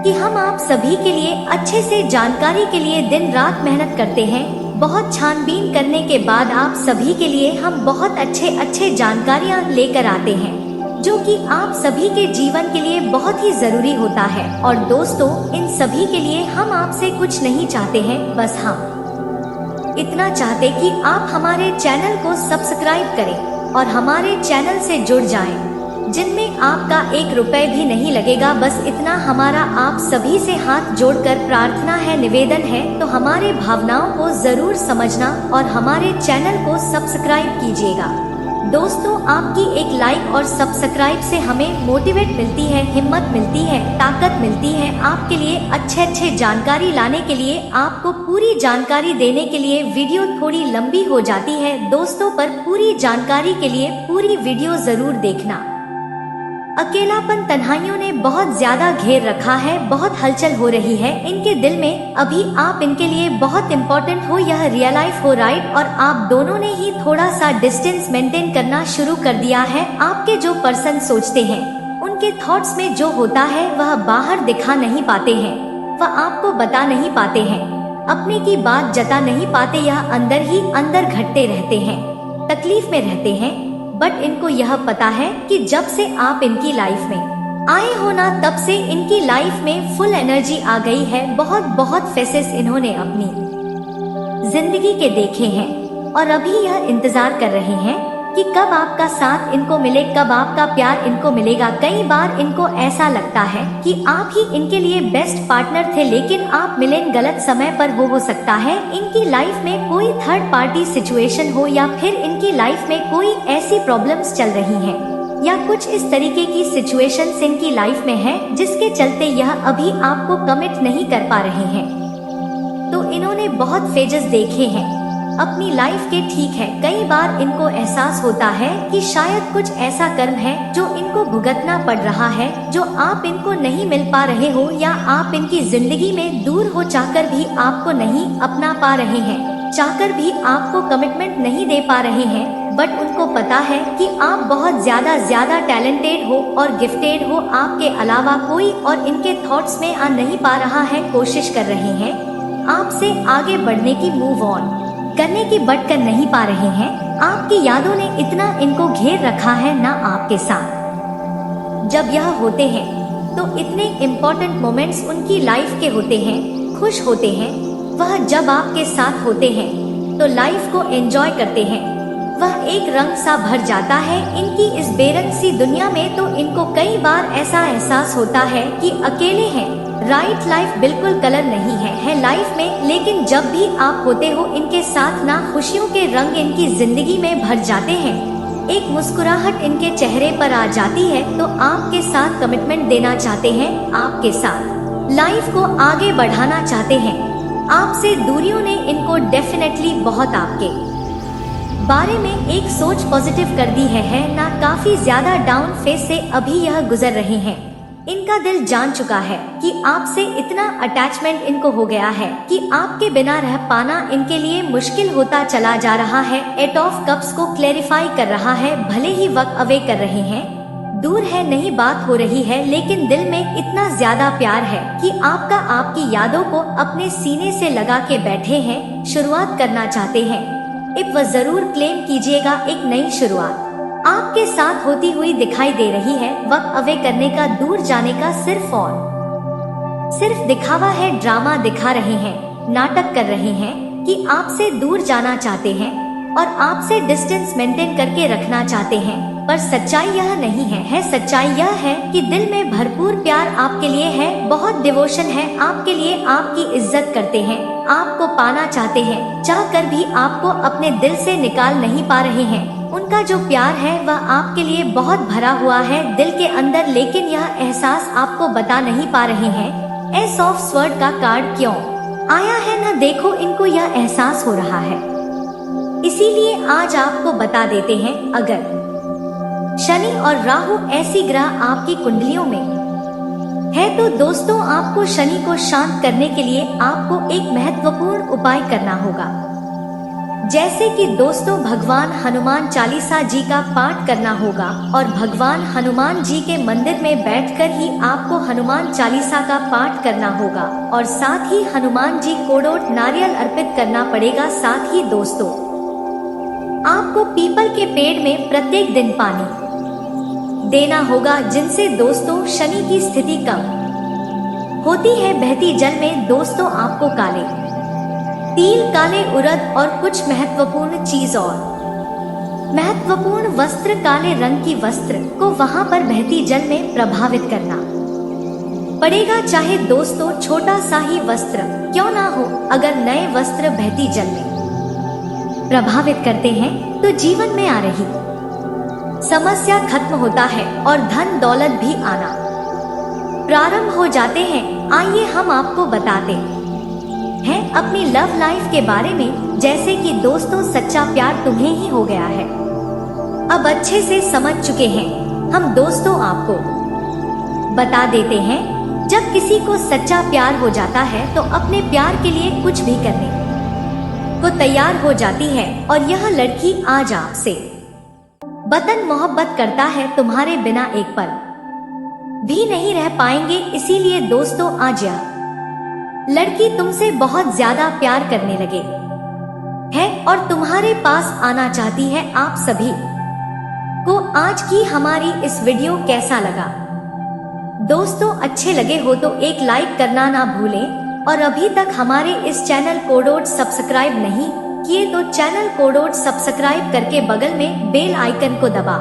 Speaker 1: कि हम आप सभी के लिए अच्छे से जानकारी के लिए दिन रात मेहनत करते हैं। बहुत छानबीन करने के बाद आप सभी के लिए हम बहुत अच्छे जानकारियाँ लेकर आते हैं, जो कि आप सभी के जीवन के लिए बहुत ही जरूरी होता है। और दोस्तों, इन सभी के लिए हम आपसे कुछ नहीं चाहते हैं, बस हम इतना चाहते कि आप हमारे चैनल को सब्सक्राइब करें और हमारे चैनल से जुड़ जाएं, जिनमें आपका 1 रुपए भी नहीं लगेगा। बस इतना हमारा आप सभी से हाथ जोड़कर प्रार्थना है, निवेदन है। तो हमारे भावनाओं को जरूर समझना और हमारे चैनल को सब्सक्राइब कीजिएगा। दोस्तों, आपकी एक लाइक और सब्सक्राइब से हमें मोटिवेट मिलती है, हिम्मत मिलती है, ताकत मिलती है आपके लिए अच्छे जानकारी लाने के लिए, आपको पूरी जानकारी देने के लिए। वीडियो थोड़ी लंबी हो जाती है दोस्तों, पर पूरी जानकारी के लिए पूरी वीडियो जरूर देखना। अकेलापन तन्हाइयों ने बहुत ज्यादा घेर रखा है, बहुत हलचल हो रही है इनके दिल में। अभी आप इनके लिए बहुत इम्पोर्टेंट हो, यह रियलाइज हो, राइट? और आप दोनों ने ही थोड़ा सा डिस्टेंस मेंटेन करना शुरू कर दिया है। आपके जो पर्सन सोचते हैं, उनके थॉट्स में जो होता है वह बाहर दिखा नहीं पाते हैं, वह आपको बता नहीं पाते हैं, अपने की बात जता नहीं पाते, यह अंदर ही अंदर घटते रहते हैं, तकलीफ में रहते हैं। बट इनको यह पता है कि जब से आप इनकी लाइफ में आए हो ना, तब से इनकी लाइफ में फुल एनर्जी आ गई है। बहुत फेसेस इन्होंने अपनी जिंदगी के देखे हैं और अभी यह इंतजार कर रहे हैं कि कब आपका साथ इनको मिले, कब आपका प्यार इनको मिलेगा। कई बार इनको ऐसा लगता है कि आप ही इनके लिए बेस्ट पार्टनर थे, लेकिन आप मिले गलत समय पर। हो सकता है इनकी लाइफ में कोई थर्ड पार्टी सिचुएशन हो, या फिर इनकी लाइफ में कोई ऐसी प्रॉब्लम्स चल रही हैं, या कुछ इस तरीके की सिचुएशंस इनकी लाइफ में है जिसके चलते यह अभी आपको कमिट नहीं कर पा रहे हैं। तो इन्होंने बहुत फेजेस देखे हैं अपनी लाइफ के, ठीक है। कई बार इनको एहसास होता है कि शायद कुछ ऐसा कर्म है जो इनको भुगतना पड़ रहा है, जो आप इनको नहीं मिल पा रहे हो, या आप इनकी जिंदगी में दूर हो चाहकर भी आपको नहीं अपना पा रहे हैं, चाहकर भी आपको कमिटमेंट नहीं दे पा रहे हैं। बट उनको पता है कि आप बहुत ज्यादा टैलेंटेड हो और गिफ्टेड हो, आपके अलावा कोई और इनके थॉट्स में आ नहीं पा रहा है। कोशिश कर रहे हैं आपसे आगे बढ़ने की, मूव ऑन करने की, बट कर नहीं पा रहे हैं। आपकी यादों ने इतना इनको घेर रखा है ना आपके साथ। जब यह होते हैं तो इतने इम्पोर्टेंट मोमेंट्स उनकी लाइफ के होते हैं, खुश होते हैं। वह जब आपके साथ होते हैं तो लाइफ को एंजॉय करते हैं, वह एक रंग सा भर जाता है इनकी इस बेरंग सी दुनिया में। तो इनको कई बार ऐसा एहसास होता है कि अकेले हैं, राइट? लाइफ बिल्कुल कलर नहीं है लाइफ में, लेकिन जब भी आप होते हो इनके साथ ना, खुशियों के रंग इनकी जिंदगी में भर जाते हैं, एक मुस्कुराहट इनके चेहरे पर आ जाती है। तो आपके साथ कमिटमेंट देना चाहते हैं, आपके साथ लाइफ को आगे बढ़ाना चाहते हैं। आपसे दूरियों ने इनको डेफिनेटली बहुत आपके बारे में एक सोच पॉजिटिव कर दी है ना, काफी ज्यादा डाउन फेज से अभी यह गुजर रहे हैं। इनका दिल जान चुका है कि आपसे इतना अटैचमेंट इनको हो गया है कि आपके बिना रह पाना इनके लिए मुश्किल होता चला जा रहा है। 8 ऑफ कप्स को क्लेरिफाई कर रहा है, भले ही वक्त अवे कर रहे हैं, दूर है, नहीं बात हो रही है, लेकिन दिल में इतना ज्यादा प्यार है कि आपकी यादों को अपने सीने से लगा के बैठे हैं, शुरुआत करना चाहते हैं। वह जरूर क्लेम कीजिएगा, एक नई शुरुआत आपके साथ होती हुई दिखाई दे रही है। वक्त अवे करने का, दूर जाने का सिर्फ और सिर्फ दिखावा है, ड्रामा दिखा रहे हैं, नाटक कर रहे हैं कि आपसे दूर जाना चाहते हैं। और आपसे डिस्टेंस मेंटेन करके रखना चाहते हैं। पर सच्चाई यह नहीं है। सच्चाई यह है कि दिल में भरपूर प्यार आपके लिए है, बहुत डिवोशन है आपके लिए, आपकी इज्जत करते हैं, आपको पाना चाहते हैं, चाहकर भी आपको अपने दिल से निकाल नहीं पा रहे हैं। उनका जो प्यार है वह आपके लिए बहुत भरा हुआ है दिल के अंदर, लेकिन यह एहसास आपको बता नहीं पा रहे हैं। एस ऑफ स्वॉर्ड का कार्ड क्यों आया है ना, देखो इनको यह एहसास हो रहा है, इसीलिए आज आपको बता देते हैं। अगर शनि और राहु ऐसी ग्रह आपकी कुंडलियों में है तो दोस्तों आपको शनि को शांत करने के लिए आपको एक महत्वपूर्ण उपाय करना होगा। जैसे कि दोस्तों भगवान हनुमान चालीसा जी का पाठ करना होगा और भगवान हनुमान जी के मंदिर में बैठकर ही आपको हनुमान चालीसा का पाठ करना होगा और साथ ही हनुमान जी को नारियल अर्पित करना पड़ेगा। साथ ही दोस्तों आपको पीपल के पेड़ में प्रत्येक दिन पानी देना होगा, जिनसे दोस्तों शनि की स्थिति कम होती है। बहती जल में दोस्तों आपको काले तिल, काले उड़द और कुछ महत्वपूर्ण चीज और महत्वपूर्ण वस्त्र, काले रंग की वस्त्र को वहां पर बहती जल में प्रभावित करना पड़ेगा। चाहे दोस्तों छोटा सा ही वस्त्र क्यों ना हो, अगर नए वस्त्र बहती जल में प्रभावित करते हैं तो जीवन में आ रही समस्या खत्म होता है और धन दौलत भी आना प्रारंभ हो जाते हैं। आइए हम आपको बताते हैं अपनी लव लाइफ के बारे में। जैसे कि दोस्तों सच्चा प्यार तुम्हें ही हो गया है, अब अच्छे से समझ चुके हैं हम। दोस्तों आपको बता देते हैं, जब किसी को सच्चा प्यार हो जाता है तो अपने प्यार के लिए कुछ भी करने को तैयार हो जाती है। और यह लड़की आज आपसे वतन मोहब्बत करता है, तुम्हारे बिना एक पल भी नहीं रह पाएंगे। इसीलिए दोस्तों आज यह लड़की तुमसे बहुत ज्यादा प्यार करने लगे है और तुम्हारे पास आना चाहती है। आप सभी को आज की हमारी इस वीडियो कैसा लगा दोस्तों? अच्छे लगे हो तो एक लाइक करना ना भूलें और अभी तक हमारे इस चैनल को सब्सक्राइब नहीं किए तो चैनल को सब्सक्राइब करके बगल में बेल आइकन को दबा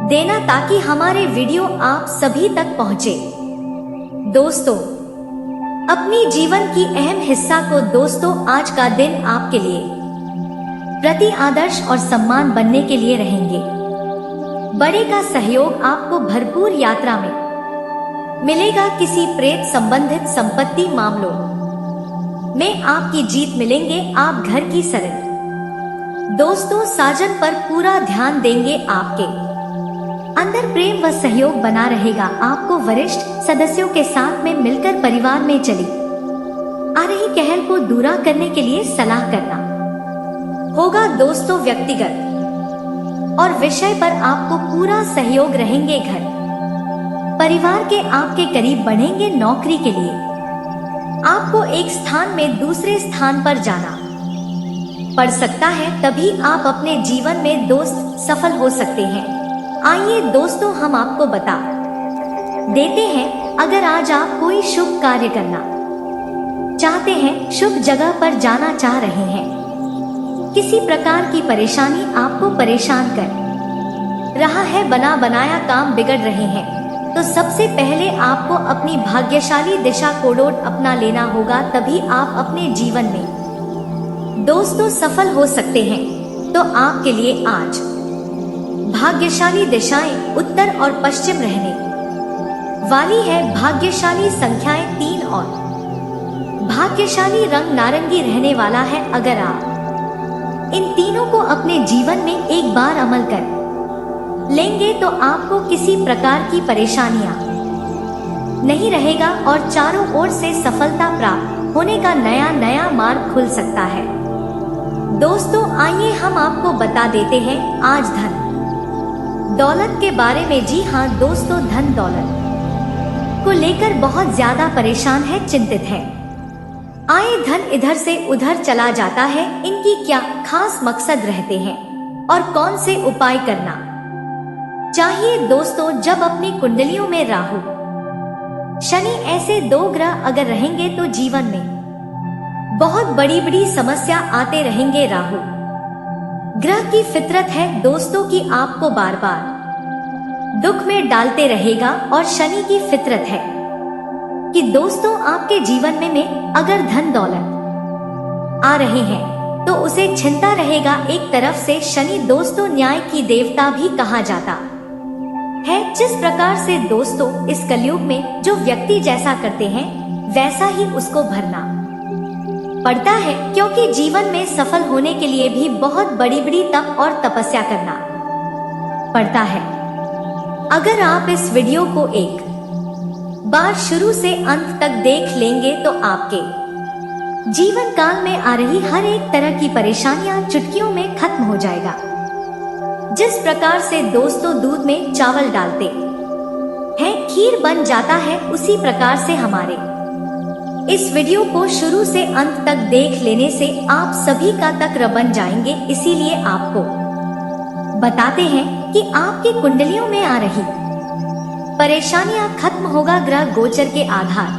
Speaker 1: देना ताकि हमारे वीडियो आप सभी तक पहुंचे। दोस्तों अपनी जीवन की अहम हिस्सा को दोस्तों आज का दिन आपके लिए प्रति आदर्श और सम्मान बनने के लिए रहेंगे। बड़े का सहयोग आपको भरपूर यात्रा में मिलेगा। किसी प्रेत संबंधित संपत्ति मामलों में आपकी जीत मिलेंगे। आप घर की सरल दोस्तों साजन पर पूरा ध्यान देंगे। आपके अंदर प्रेम व सहयोग बना रहेगा। आपको वरिष्ठ सदस्यों के साथ में मिलकर परिवार में चली आ रही कहल को दूर करने के लिए सलाह करना होगा। दोस्तों व्यक्तिगत और विषय पर आपको पूरा सहयोग रहेंगे। घर परिवार के आपके करीब बढ़ेंगे। नौकरी के लिए आपको एक स्थान में दूसरे स्थान पर जाना पड़ सकता है, तभी आप अपने जीवन में दोस्त सफल हो सकते हैं। आइए दोस्तों हम आपको बता देते हैं, अगर आज आप कोई शुभ कार्य करना चाहते हैं, शुभ जगह पर जाना चाह रहे हैं, किसी प्रकार की परेशानी आपको परेशान कर रहा है, बना बनाया काम बिगड़ रहे हैं, तो सबसे पहले आपको अपनी भाग्यशाली दिशा को अपना लेना होगा, तभी आप अपने जीवन में दोस्तों सफल हो सकते हैं। तो आपके लिए आज भाग्यशाली दिशाएं उत्तर और पश्चिम रहने वाली है। भाग्यशाली संख्याएं 3 और भाग्यशाली रंग नारंगी रहने वाला है। अगर आप इन तीनों को अपने जीवन में एक बार अमल कर लेंगे तो आपको किसी प्रकार की परेशानियां नहीं रहेगा और चारों ओर से सफलता प्राप्त होने का नया मार्ग खुल सकता है। दोस्तों आइए हम आपको बता देते हैं आज धन दौलत के बारे में। जी हाँ दोस्तों, धन दौलत को लेकर बहुत ज्यादा परेशान है, चिंतित है। आए दिन इधर से उधर चला जाता है। इनकी क्या खास मकसद रहते हैं और कौन से उपाय करना चाहिए? दोस्तों जब अपनी कुंडलियों में राहु शनि ऐसे 2 ग्रह अगर रहेंगे तो जीवन में बहुत बड़ी समस्या आते रहेंगे। राहु ग्रह की फितरत है दोस्तों की आपको बार बार दुख में डालते रहेगा, और शनि की फितरत है कि दोस्तों आपके जीवन में अगर धन दौलत आ रहे हैं तो उसे छिनता रहेगा। एक तरफ से शनि दोस्तों न्याय की देवता भी कहा जाता है। जिस प्रकार से दोस्तों इस कलयुग में जो व्यक्ति जैसा करते हैं वैसा ही उसको भरना पड़ता है, क्योंकि जीवन में सफल होने के लिए भी बहुत बड़ी बड़ी तप और तपस्या करना पड़ता है। अगर आप इस वीडियो को एक बार शुरू से अंत तक देख लेंगे तो आपके जीवन काल में आ रही हर एक तरह की परेशानियां चुटकियों में खत्म हो जाएगा। जिस प्रकार से दोस्तों दूध में चावल डालते हैं खीर बन जाता है, उसी प्रकार से हमारे इस वीडियो को शुरू से अंत तक देख लेने से आप सभी का तक्र बन जाएंगे। इसीलिए आपको बताते हैं कि आपकी कुंडलियों में आ रही परेशानियां खत्म होगा ग्रह गोचर के आधार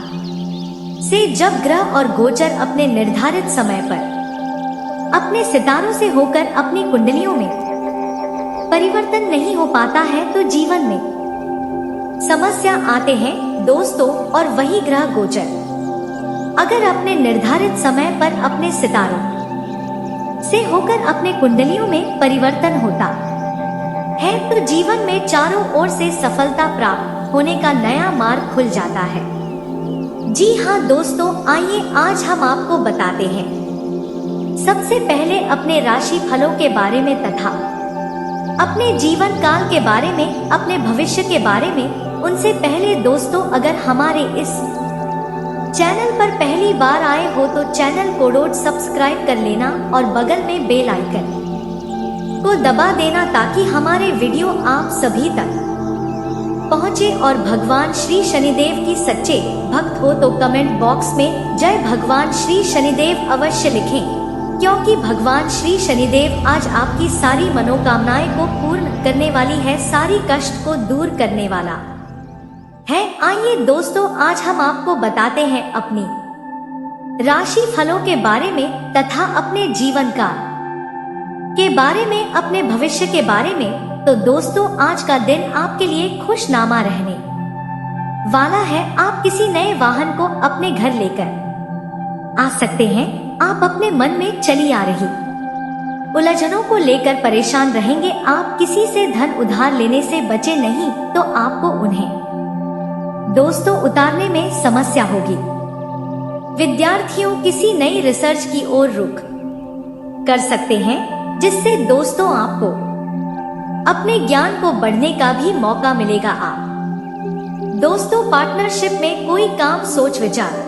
Speaker 1: से। जब ग्रह और गोचर अपने निर्धारित समय पर अपने सितारों से होकर अपनी कुंडलियों में परिवर्तन नहीं हो पाता है तो जीवन में समस्या आते हैं दोस्तों। और वही ग्रह गोचर अगर अपने निर्धारित समय पर अपने सितारों से होकर अपने कुंडलियों में परिवर्तन होता है तो जीवन में चारों ओर से सफलता प्राप्त होने का नया मार्ग खुल जाता है। जी हाँ दोस्तों, आइए आज हम आपको बताते हैं सबसे पहले अपने राशि फलों के बारे में तथा अपने जीवन काल के बारे में, अपने भविष्य के बारे में। उनसे पहले दोस्तों, अगर हमारे इस चैनल पर पहली बार आए हो तो चैनल को सब्सक्राइब कर लेना और बगल में बेल आइकन को दबा देना ताकि हमारे वीडियो आप सभी तक पहुंचे। और भगवान श्री शनिदेव की सच्चे भक्त हो तो कमेंट बॉक्स में जय भगवान श्री शनिदेव अवश्य लिखें, क्योंकि भगवान श्री शनिदेव आज आपकी सारी मनोकामनाएं को पूर्ण करने वाली है, सारी कष्ट को दूर करने वाला है। आइए दोस्तों, आज हम आपको बताते हैं अपनी राशि फलों के बारे में तथा अपने जीवन काल के बारे में, अपने भविष्य के बारे में। तो दोस्तों, आज का दिन आपके लिए खुशनामा रहने वाला है। आप किसी नए वाहन को अपने घर लेकर आ सकते हैं। आप अपने मन में चली आ रही उलझनों को लेकर परेशान रहेंगे। आप किसी से धन उधार लेने से बचे नहीं तो आपको उन्हें दोस्तों उतारने में समस्या होगी। विद्यार्थियों किसी नई रिसर्च की ओर रुख कर सकते हैं, जिससे दोस्तों आपको अपने ज्ञान को बढ़ने का भी मौका मिलेगा। आप दोस्तों पार्टनरशिप में कोई काम सोच विचार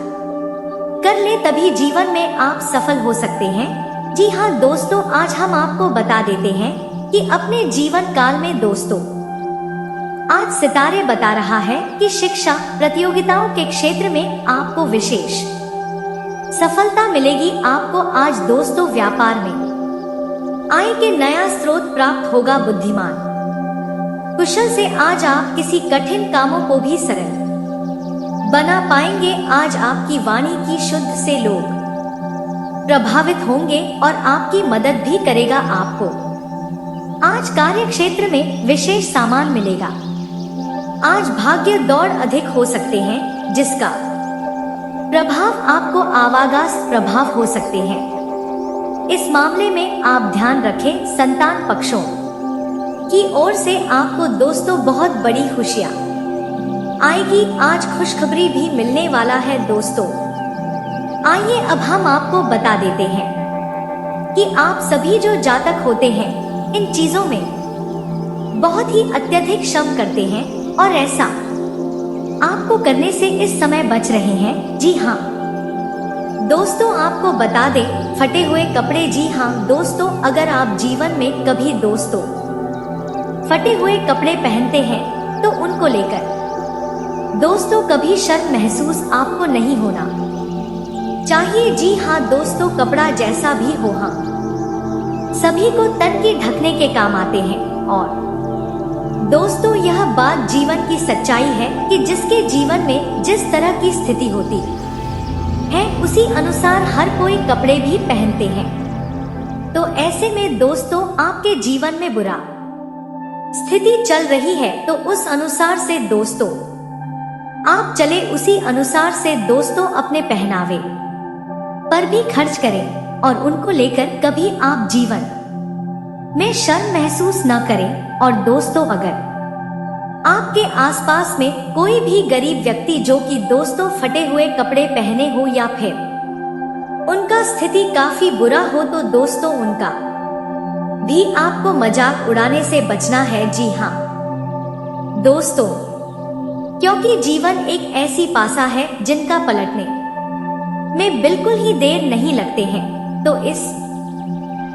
Speaker 1: कर ले तभी जीवन में आप सफल हो सकते हैं। जी हाँ दोस्तों, आज हम आपको बता देते हैं कि अपने जीवन काल में दोस्तों आज सितारे बता रहा है कि शिक्षा प्रतियोगिताओं के क्षेत्र में आपको विशेष सफलता मिलेगी। आपको आज दोस्तों व्यापार में आय के नया स्रोत प्राप्त होगा। बुद्धिमान कुशल से आज आप किसी कठिन कामों को भी सरल बना पाएंगे। आज आपकी वाणी की शुद्ध से लोग प्रभावित होंगे और आपकी मदद भी करेगा। आपको आज कार्य क्षेत्र में विशेष सामान मिलेगा। आज भाग्य दौड़ अधिक हो सकते हैं, जिसका प्रभाव आपको आवागास प्रभाव हो सकते हैं। इस मामले में आप ध्यान रखें, संतान पक्षों की ओर से आपको दोस्तों बहुत बड़ी खुशियां आएगी। आज खुशखबरी भी मिलने वाला है दोस्तों। आइए अब हम आपको बता देते हैं कि आप सभी जो जातक होते हैं इन चीजों में बहुत ही अत्यधिक श्रम करते हैं और ऐसा आपको करने से इस समय बच रहे हैं। जी हाँ दोस्तों, आपको बता दें फटे हुए कपड़े। जी हाँ दोस्तों, अगर आप जीवन में कभी दोस्तों फटे हुए कपड़े पहनते हैं तो उनको लेकर दोस्तों कभी शर्म महसूस आपको नहीं होना चाहिए। जी हाँ दोस्तों, कपड़ा जैसा भी हो, हाँ सभी को तन के ढकने के काम आते हैं। और दोस्तों यह बात जीवन की सच्चाई है कि जिसके जीवन में जिस तरह की स्थिति होती है उसी अनुसार हर कोई कपड़े भी पहनते हैं। तो ऐसे में दोस्तों आपके जीवन में बुरा स्थिति चल रही है तो उस अनुसार से दोस्तों आप चले, उसी अनुसार से दोस्तों अपने पहनावे पर भी खर्च करें और उनको लेकर कभी आप जीवन में शर्म महसूस न करें। और दोस्तों अगर आपके आसपास में कोई भी गरीब व्यक्ति जो कि दोस्तों फटे हुए कपड़े पहने हो या फिर उनका स्थिति काफी बुरा हो तो दोस्तों उनका भी आपको मजाक उड़ाने से बचना है। जी हाँ दोस्तों, क्योंकि जीवन एक ऐसी पासा है जिनका पलटने में बिल्कुल ही देर नहीं लगते हैं, तो इस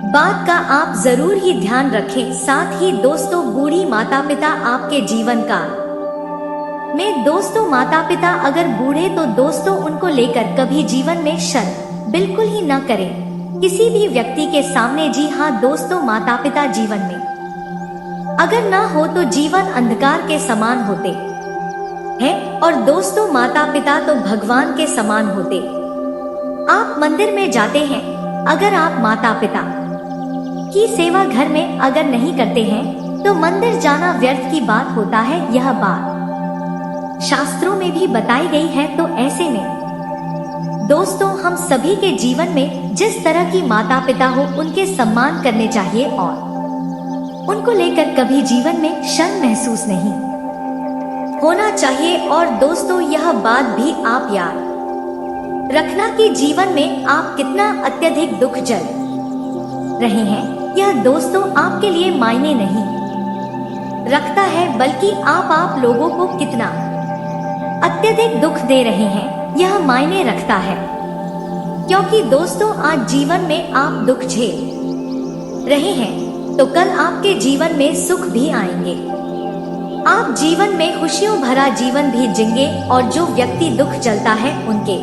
Speaker 1: बात का आप जरूर ही ध्यान रखें। साथ ही दोस्तों बूढ़ी माता पिता आपके जीवन काल में दोस्तों माता पिता अगर बूढ़े तो दोस्तों उनको लेकर कभी जीवन में शर्म बिल्कुल ही न करें किसी भी व्यक्ति के सामने। जी हाँ दोस्तों, माता पिता जीवन में अगर ना हो तो जीवन अंधकार के समान होते हैं और दोस्तों माता पिता तो भगवान के समान होते। आप मंदिर में जाते हैं, अगर आप माता पिता की सेवा घर में अगर नहीं करते हैं तो मंदिर जाना व्यर्थ की बात होता है। यह बात शास्त्रों में भी बताई गई है। तो ऐसे में दोस्तों हम सभी के जीवन में जिस तरह की माता पिता हो उनके सम्मान करने चाहिए और उनको लेकर कभी जीवन में शर्म महसूस नहीं होना चाहिए। और दोस्तों यह बात भी आप याद रखना कि जीवन में आप कितना अत्यधिक दुख झेल रहे हैं, यह दोस्तों आपके लिए मायने नहीं रखता है, बल्कि आप लोगों को कितना अत्यधिक दुख दे रहे हैं यह मायने रखता है। क्योंकि दोस्तों आज जीवन में आप दुख झेल रहे हैं तो कल आपके जीवन में सुख भी आएंगे। आप जीवन में खुशियों भरा जीवन भी जिएंगे और जो व्यक्ति दुख झेलता है उनके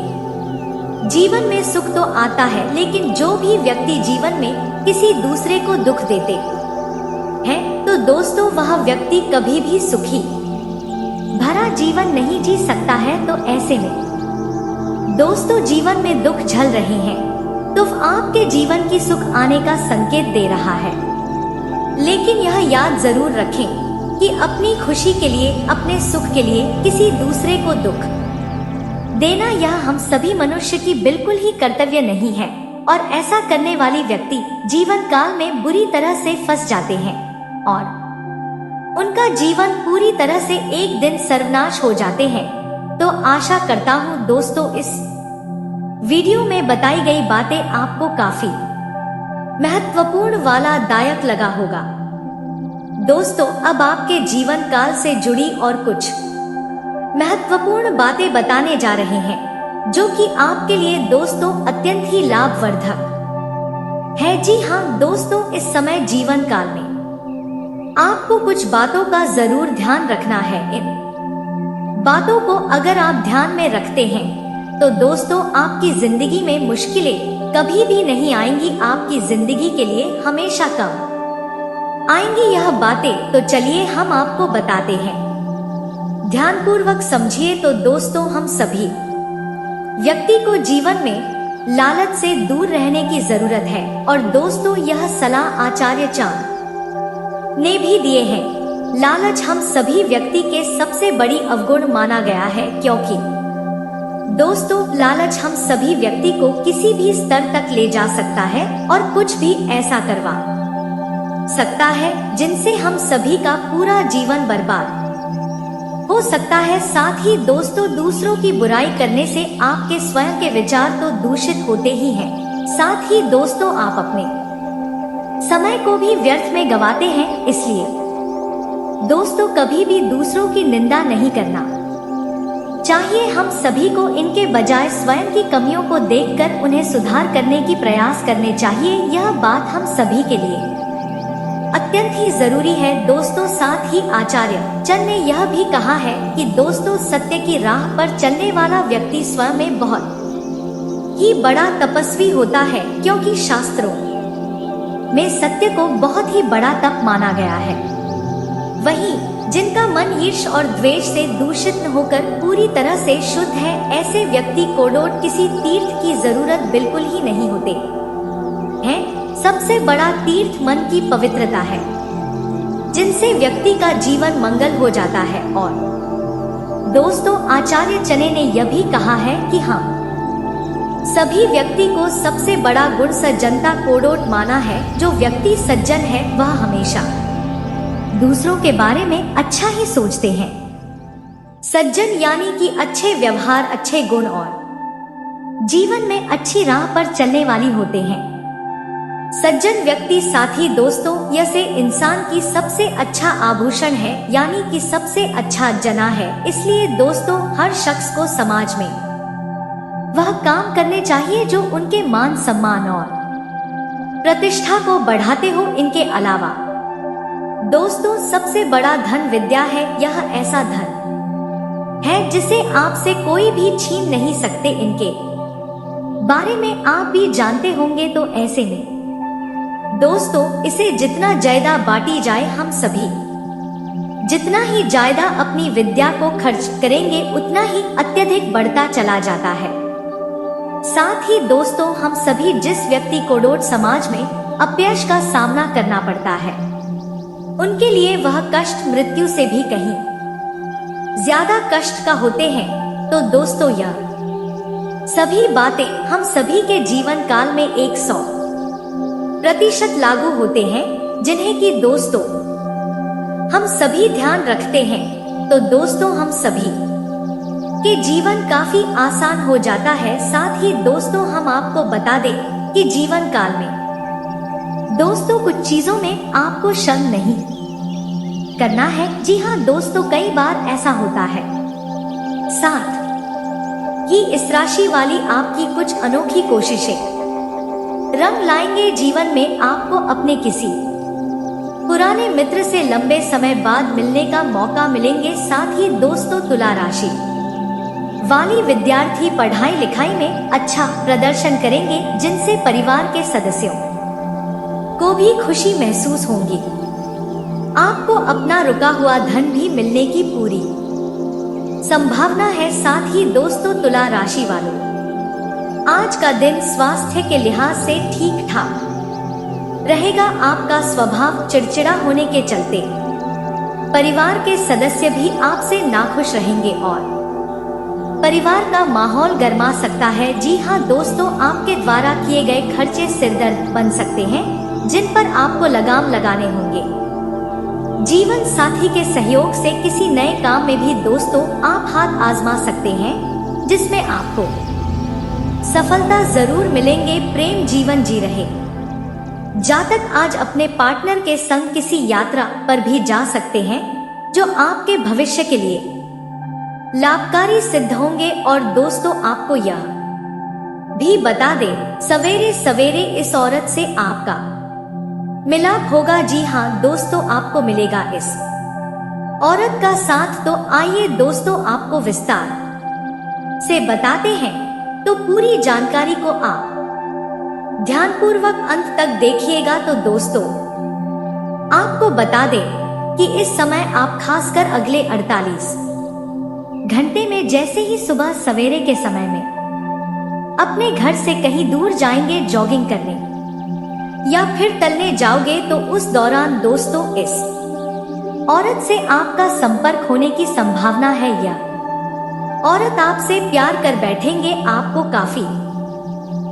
Speaker 1: जीवन में सुख तो आता है, लेकिन जो भी व्यक्ति जीवन में किसी दूसरे को दुख देते हैं तो दोस्तों वह व्यक्ति कभी भी सुखी भरा जीवन नहीं जी सकता है। तो ऐसे में दोस्तों जीवन में दुख झेल रहे हैं तो आपके जीवन की सुख आने का संकेत दे रहा है, लेकिन यह याद जरूर रखें कि अपनी खुशी के लिए, अपने सुख के लिए किसी दूसरे को दुख देना यह हम सभी मनुष्य की बिल्कुल ही कर्तव्य नहीं है। और ऐसा करने वाली व्यक्ति जीवन काल में बुरी तरह से फंस जाते हैं और उनका जीवन पूरी तरह से एक दिन सर्वनाश हो जाते हैं। तो आशा करता हूँ दोस्तों इस वीडियो में बताई गई बातें आपको काफी महत्वपूर्ण वाला दायक लगा होगा। दोस्तों अब आपके जीवन काल से जुड़ी और कुछ महत्वपूर्ण बातें बताने जा रहे हैं जो कि आपके लिए दोस्तों अत्यंत ही लाभवर्धक है। जी हाँ दोस्तों, इस समय जीवन काल में आपको कुछ बातों का जरूर ध्यान रखना है। इन बातों को अगर आप ध्यान में रखते हैं तो दोस्तों आपकी जिंदगी में मुश्किलें कभी भी नहीं आएंगी, आपकी जिंदगी के लिए हमेशा कम आएंगी यह बातें। तो चलिए हम आपको बताते हैं, ध्यानपूर्वक समझिए। तो दोस्तों हम सभी व्यक्ति को जीवन में लालच से दूर रहने की जरूरत है और दोस्तों यह सलाह आचार्य चाण ने भी दिए हैं। लालच हम सभी व्यक्ति के सबसे बड़ी अवगुण माना गया है, क्योंकि दोस्तों लालच हम सभी व्यक्ति को किसी भी स्तर तक ले जा सकता है और कुछ भी ऐसा करवा सकता है जिनसे हम सभी का पूरा जीवन बर्बाद हो सकता है। साथ ही दोस्तों दूसरों की बुराई करने से आपके स्वयं के विचार तो दूषित होते ही हैं, साथ ही दोस्तों आप अपने समय को भी व्यर्थ में गंवाते हैं। इसलिए दोस्तों कभी भी दूसरों की निंदा नहीं करना चाहिए। हम सभी को इनके बजाय स्वयं की कमियों को देखकर उन्हें सुधार करने की प्रयास करने चाहिए। यह बात हम सभी के लिए अत्यंत ही जरूरी है दोस्तों। साथ ही आचार्य चंद ने यह भी कहा है कि दोस्तों सत्य की राह पर चलने वाला व्यक्ति स्वयं में बहुत ही बड़ा तपस्वी होता है, क्योंकि शास्त्रों में सत्य को बहुत ही बड़ा तप माना गया है। वहीं जिनका मन ईर्ष्या और द्वेष से दूषित न होकर पूरी तरह से शुद्ध है, ऐसे व्यक्ति को किसी तीर्थ की जरूरत बिल्कुल ही नहीं होते हैं। सबसे बड़ा तीर्थ मन की पवित्रता है, जिनसे व्यक्ति का जीवन मंगल हो जाता है। और दोस्तों, आचार्य चने ने यह भी कहा है कि हम सभी व्यक्ति को सबसे बड़ा गुण सज्जनता कोडोट माना है। जो व्यक्ति सज्जन है वह हमेशा दूसरों के बारे में अच्छा ही सोचते हैं। सज्जन यानी कि अच्छे व्यवहार, अच्छे गुण और जीवन में अच्छी राह पर चलने वाली होते हैं। सज्जन व्यक्ति साथी दोस्तों यह से इंसान की सबसे अच्छा आभूषण है, यानी कि सबसे अच्छा जना है। इसलिए दोस्तों, हर शख्स को समाज में वह काम करने चाहिए जो उनके मान सम्मान और प्रतिष्ठा को बढ़ाते हो। इनके अलावा दोस्तों, सबसे बड़ा धन विद्या है। यह ऐसा धन है जिसे आपसे कोई भी छीन नहीं सकते। इनके बारे में आप भी जानते होंगे। तो ऐसे में दोस्तों, इसे जितना ज्यादा बांटी जाए, हम सभी जितना ही ज्यादा अपनी विद्या को खर्च करेंगे उतना ही अत्यधिक बढ़ता चला जाता है। साथ ही दोस्तों, हम सभी जिस व्यक्ति को कोडोट समाज में अपयश का सामना करना पड़ता है, उनके लिए वह कष्ट मृत्यु से भी कहीं ज्यादा कष्ट का होते हैं। तो दोस्तों, यह सभी बातें हम सभी के जीवन काल में 100% लागू होते हैं, जिन्हें कि दोस्तों हम सभी ध्यान रखते हैं। तो दोस्तों, हम सभी के जीवन काफी आसान हो जाता है। साथ ही दोस्तों, हम आपको बता दें कि जीवन काल में दोस्तों कुछ चीजों में आपको शर्म नहीं करना है। जी हाँ दोस्तों, कई बार ऐसा होता है साथ ही इस राशि वाली आपकी कुछ अनोखी कोशिशें रंग लाएंगे जीवन में। आपको अपने किसी पुराने मित्र से लंबे समय बाद मिलने का मौका मिलेंगे। साथ ही दोस्तों, तुला राशि वाली विद्यार्थी पढ़ाई लिखाई में अच्छा प्रदर्शन करेंगे, जिनसे परिवार के सदस्यों को भी खुशी महसूस होगी। आपको अपना रुका हुआ धन भी मिलने की पूरी संभावना है। साथ ही दोस्तों, तुला राशि वालों, आज का दिन स्वास्थ्य के लिहाज से ठीक ठाक रहेगा। आपका स्वभाव चिड़चिड़ा होने के चलते परिवार के सदस्य भी आपसे नाखुश रहेंगे और परिवार का माहौल गर्मा सकता है। जी हाँ दोस्तों, आपके द्वारा किए गए खर्चे सिरदर्द बन सकते हैं, जिन पर आपको लगाम लगाने होंगे। जीवन साथी के सहयोग से किसी नए काम में भी दोस्तों आप हाथ आजमा सकते हैं, जिसमें आपको सफलता जरूर मिलेंगे। प्रेम जीवन जी रहे जातक आज अपने पार्टनर के संग किसी यात्रा पर भी जा सकते हैं, जो आपके भविष्य के लिए लाभकारी सिद्ध होंगे। और दोस्तों, आपको यह भी बता दें, सवेरे सवेरे इस औरत से आपका मिलाप होगा। जी हाँ दोस्तों, आपको मिलेगा इस औरत का साथ। तो आइए दोस्तों, आपको विस्तार से बताते हैं। तो पूरी जानकारी को आप ध्यानपूर्वक अंत तक देखिएगा। तो दोस्तों, आपको बता दें कि इस समय आप खासकर अगले 48 घंटे में जैसे ही सुबह सवेरे के समय में अपने घर से कहीं दूर जाएंगे जॉगिंग करने या फिर टहलने जाओगे, तो उस दौरान दोस्तों इस औरत से आपका संपर्क होने की संभावना है। यह औरत आपसे प्यार कर बैठेंगे, आपको काफी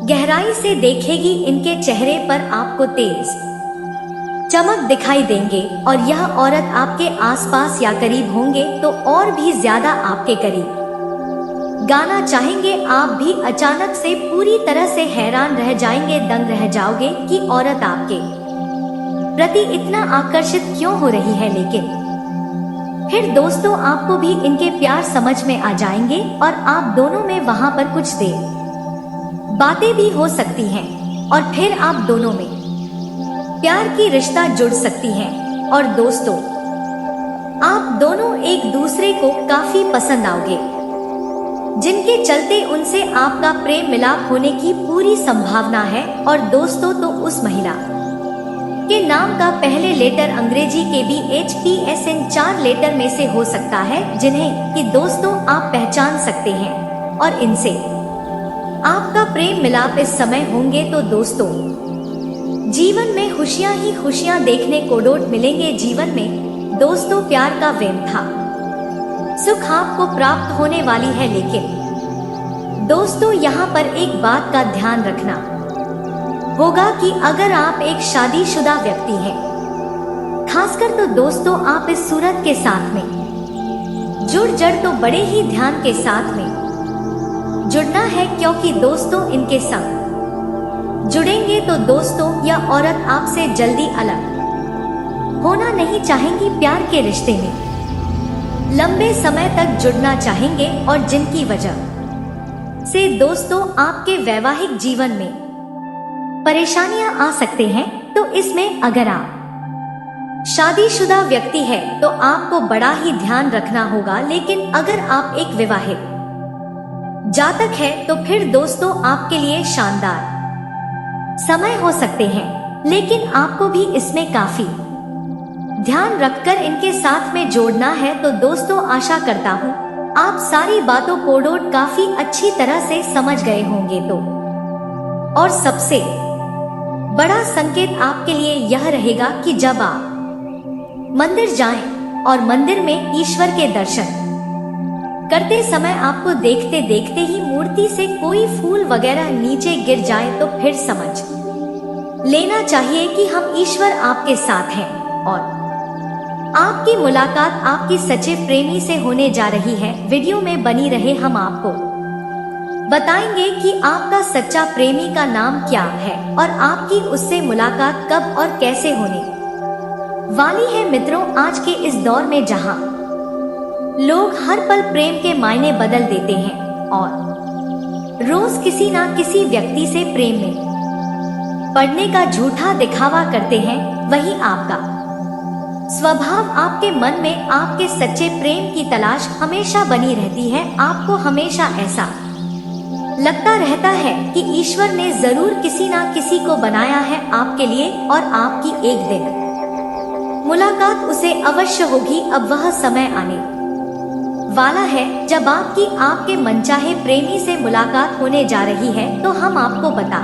Speaker 1: गहराई से देखेगी। इनके चेहरे पर आपको तेज चमक दिखाई देंगे और यह औरत आपके आसपास या करीब होंगे तो और भी ज्यादा आपके करीब गाना चाहेंगे। आप भी अचानक से पूरी तरह से हैरान रह जाएंगे, दंग रह जाओगे कि औरत आपके प्रति इतना आकर्षित क्यों हो रही है। लेकिन फिर दोस्तों, आपको भी इनके प्यार समझ में आ जाएंगे और आप दोनों में वहां पर कुछ देर बातें भी हो सकती हैं और फिर आप दोनों में प्यार की रिश्ता जुड़ सकती है। और दोस्तों, आप दोनों एक दूसरे को काफी पसंद आओगे, जिनके चलते उनसे आपका प्रेम मिलाप होने की पूरी संभावना है। और दोस्तों, तो उस महिला के नाम का पहले लेटर अंग्रेजी के BHPS इन 4 लेटर में से हो सकता है, जिन्हें कि दोस्तों आप पहचान सकते हैं और इनसे आपका प्रेम मिलाप इस समय होंगे। तो दोस्तों, जीवन में खुशियां ही खुशियां देखने को डोट मिलेंगे। जीवन में दोस्तों प्यार का वेम था, सुख आपको प्राप्त होने वाली है, लेकिन दोस्तों यहाँ पर एक बात का ध्यान रखना होगा कि अगर आप एक शादीशुदा व्यक्ति हैं, खासकर तो दोस्तों आप इस सूरत के साथ में जुड़ जड़ तो बड़े ही ध्यान के साथ में जुड़ना है, क्योंकि दोस्तों इनके संग जुड़ेंगे तो दोस्तों यह औरत आपसे जल्दी अलग होना नहीं चाहेंगी, प्यार के रिश्ते में लंबे समय तक जुड़ना चाहेंगे, और जिनकी वजह से दोस्तों आपके वैवाहिक जीवन में परेशानियां आ सकते हैं। तो इसमें अगर आप शादीशुदा व्यक्ति है तो आपको बड़ा ही ध्यान रखना होगा, लेकिन अगर आप एक विवाहित जातक है तो फिर दोस्तों आपके लिए शानदार समय हो सकते हैं, लेकिन आपको भी इसमें काफी ध्यान रखकर इनके साथ में जोड़ना है। तो दोस्तों आशा करता हूँ आप सारी बातों को डोट काफी अच्छी तरह से समझ गए होंगे। तो और सबसे बड़ा संकेत आपके लिए यह रहेगा कि जब आप मंदिर जाएं और मंदिर में ईश्वर के दर्शन करते समय आपको देखते देखते ही मूर्ति से कोई फूल वगैरह नीचे गिर जाए तो फिर समझ लेना चाहिए कि हम ईश्वर आपके साथ हैं, और आपकी मुलाकात आपकी सच्चे प्रेमी से होने जा रही है। वीडियो में बनी रहे, हम आपको बताएंगे कि आपका सच्चा प्रेमी का नाम क्या है और आपकी उससे मुलाकात कब और कैसे होने वाली है। मित्रों, आज के इस दौर में जहां लोग हर पल प्रेम के मायने बदल देते हैं और रोज किसी ना किसी व्यक्ति से प्रेम में पड़ने का झूठा दिखावा करते हैं, वही आपका स्वभाव आपके मन में आपके सच्चे प्रेम की तलाश हमेशा बनी रहती है। आपको हमेशा ऐसा लगता रहता है कि ईश्वर ने जरूर किसी ना किसी को बनाया है आपके लिए, और आपकी एक दिन मुलाकात उसे अवश्य होगी। अब वह समय आने वाला है जब आपकी आपके मनचाहे प्रेमी से मुलाकात होने जा रही है। तो हम आपको बता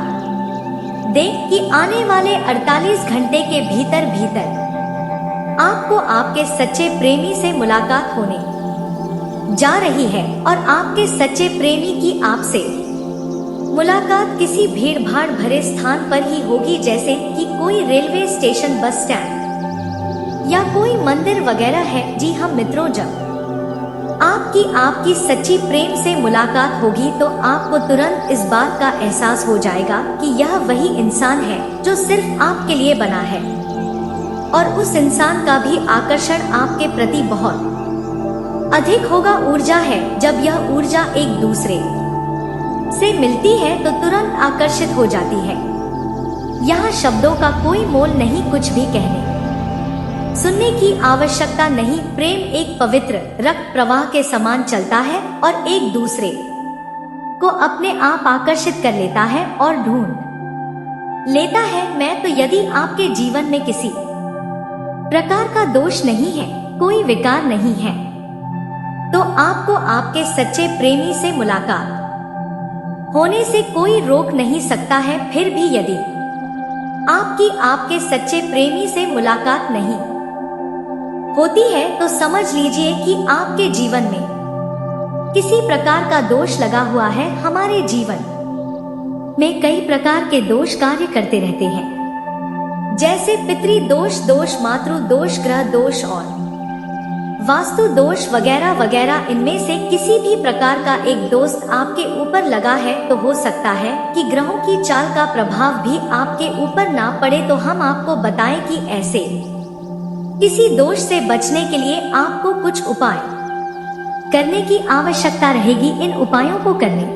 Speaker 1: दें कि आने वाले 48 घंटे के भीतर भीतर आपको आपके सच्चे प्रेमी से मुलाकात होने जा रही है, और आपके सच्चे प्रेमी की आपसे मुलाकात किसी भीड़ भाड़ भरे स्थान पर ही होगी, जैसे कि कोई रेलवे स्टेशन, बस स्टैंड या कोई मंदिर वगैरह है। जी हाँ मित्रों, जब आपकी सच्ची प्रेम से मुलाकात होगी तो आपको तुरंत इस बात का एहसास हो जाएगा कि यह वही इंसान है जो सिर्फ आपके लिए बना है, और उस इंसान का भी आकर्षण आपके प्रति बहुत अधिक होगा। ऊर्जा है, जब यह ऊर्जा एक दूसरे से मिलती है तो तुरंत आकर्षित हो जाती है। यहाँ शब्दों का कोई मोल नहीं, कुछ भी कहने सुनने की आवश्यकता नहीं। प्रेम एक पवित्र रक्त प्रवाह के समान चलता है और एक दूसरे को अपने आप आकर्षित कर लेता है और ढूंढ लेता है। मैं तो यदि आपके जीवन में किसी प्रकार का दोष नहीं है, कोई विकार नहीं है, तो आपको आपके सच्चे प्रेमी से मुलाकात होने से कोई रोक नहीं सकता है। फिर भी यदि आपकी आपके सच्चे प्रेमी से मुलाकात नहीं होती है तो समझ लीजिए कि आपके जीवन में किसी प्रकार का दोष लगा हुआ है। हमारे जीवन में कई प्रकार के दोष कार्य करते रहते हैं, जैसे पितृ दोष, दोष मातृ दोष, ग्रह दोष और वास्तु दोष वगैरह वगैरह। इनमें से किसी भी प्रकार का एक दोष आपके ऊपर लगा है तो हो सकता है कि ग्रहों की चाल का प्रभाव भी आपके ऊपर ना पड़े। तो हम आपको बताएं कि ऐसे किसी दोष से बचने के लिए आपको कुछ उपाय करने की आवश्यकता रहेगी। इन उपायों को करने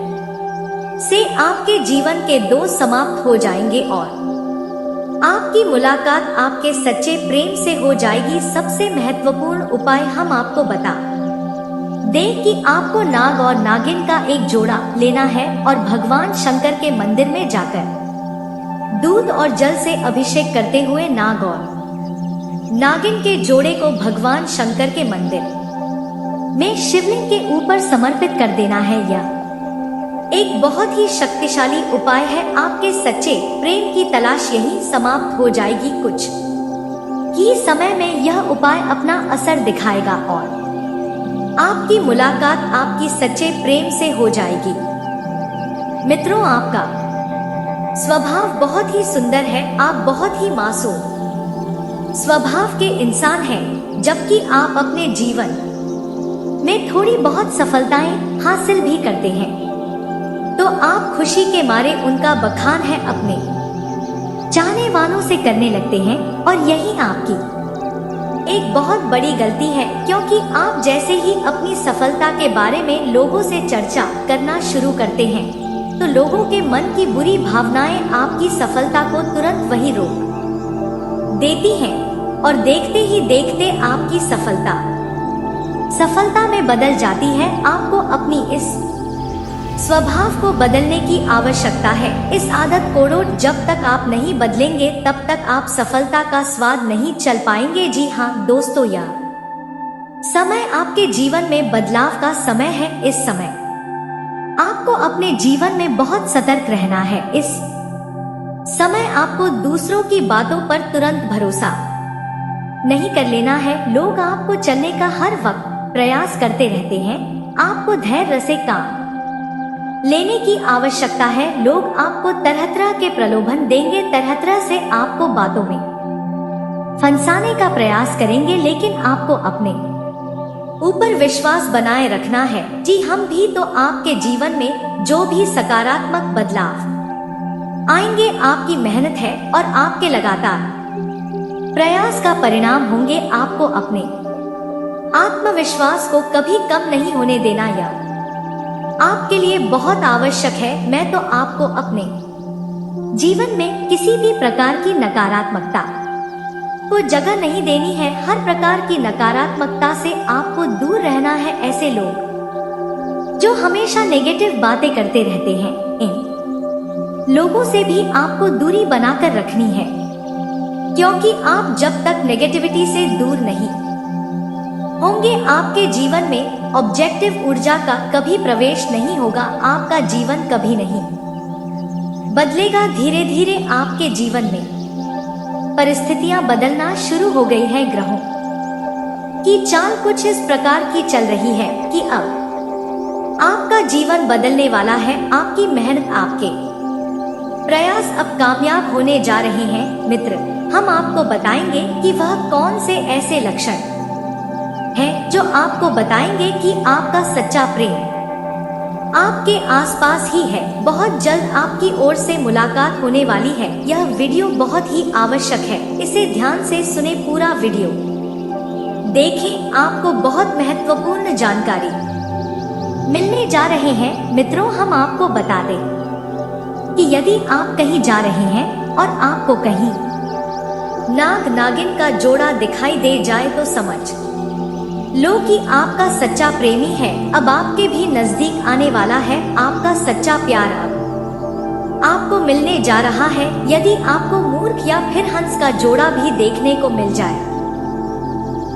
Speaker 1: से आपके जीवन के दोष समाप्त हो जाएंगे और आपकी मुलाकात आपके सच्चे प्रेम से हो जाएगी। सबसे महत्वपूर्ण उपाय हम आपको बता दें कि आपको नाग और नागिन का एक जोड़ा लेना है और भगवान शंकर के मंदिर में जाकर दूध और जल से अभिषेक करते हुए नाग और नागिन के जोड़े को भगवान शंकर के मंदिर में शिवलिंग के ऊपर समर्पित कर देना है। यह एक बहुत ही शक्तिशाली उपाय है। आपके सच्चे प्रेम की तलाश यही समाप्त हो जाएगी। कुछ ही समय में यह उपाय अपना असर दिखाएगा और आपकी मुलाकात आपकी सच्चे प्रेम से हो जाएगी। मित्रों, आपका स्वभाव बहुत ही सुंदर है। आप बहुत ही मासूम स्वभाव के इंसान हैं, जबकि आप अपने जीवन में थोड़ी बहुत सफलताएं हासिल भी करते हैं, तो आप खुशी के मारे उनका बखान है अपने चाहने वालों से करने लगते हैं। और यही आपकी एक बहुत बड़ी गलती है, क्योंकि आप जैसे ही अपनी सफलता के बारे में लोगों से चर्चा करना शुरू करते हैं, तो लोगों के मन की बुरी भावनाएं आपकी सफलता को तुरंत वहीं रोक देती हैं और देखते ही देखते आपकी सफलता में बदल जाती है। आपको अपनी इस स्वभाव को बदलने की आवश्यकता है। इस आदत को जब तक आप नहीं बदलेंगे, तब तक आप सफलता का स्वाद नहीं चल पाएंगे। जी हाँ दोस्तों, यह समय आपके जीवन में बदलाव का समय है। इस समय आपको अपने जीवन में बहुत सतर्क रहना है। इस समय आपको दूसरों की बातों पर तुरंत भरोसा नहीं कर लेना है। लोग आपको चलने का हर वक्त प्रयास करते रहते हैं। आपको धैर्य से काम लेने की आवश्यकता है। लोग आपको तरह तरह के प्रलोभन देंगे, तरह तरह से आपको बातों में फंसाने का प्रयास करेंगे, लेकिन आपको अपने ऊपर विश्वास बनाए रखना है। जी हम भी तो आपके जीवन में जो भी सकारात्मक बदलाव आएंगे, आपकी मेहनत है और आपके लगातार प्रयास का परिणाम होंगे। आपको अपने आत्मविश्वास को कभी कम नहीं होने देना, यह आपके लिए बहुत आवश्यक है। मैं तो आपको अपने जीवन में किसी भी प्रकार की नकारात्मकता को जगह नहीं देनी है। हर प्रकार की नकारात्मकता से आपको दूर रहना है। ऐसे लोग जो हमेशा नेगेटिव बातें करते रहते हैं, इन लोगों से भी आपको दूरी बनाकर रखनी है, क्योंकि आप जब तक नेगेटिविटी से दूर नहीं होंगे, आपके जीवन में ऑब्जेक्टिव ऊर्जा का कभी प्रवेश नहीं होगा। आपका जीवन कभी नहीं बदलेगा। धीरे धीरे आपके जीवन में परिस्थितियां बदलना शुरू हो गई है। ग्रहों की चाल कुछ इस प्रकार की चल रही है कि अब आपका जीवन बदलने वाला है। आपकी मेहनत, आपके प्रयास अब कामयाब होने जा रहे हैं। मित्र, हम आपको बताएंगे कि वह कौन से ऐसे लक्षण है जो आपको बताएंगे कि आपका सच्चा प्रेम आपके आसपास ही है। बहुत जल्द आपकी ओर से मुलाकात होने वाली है। यह वीडियो बहुत ही आवश्यक है, इसे ध्यान से सुने। पूरा वीडियो देखें, आपको बहुत महत्वपूर्ण जानकारी मिलने जा रहे हैं। मित्रों, हम आपको बता दें कि यदि आप कहीं जा रहे हैं और आपको कहीं नाग नागिन का जोड़ा दिखाई दे जाए, तो समझ लो कि आपका सच्चा प्रेमी है अब आपके भी नजदीक आने वाला है। आपका सच्चा प्यार अब आपको मिलने जा रहा है। यदि आपको मूर्ख या फिर हंस का जोड़ा भी देखने को मिल जाए,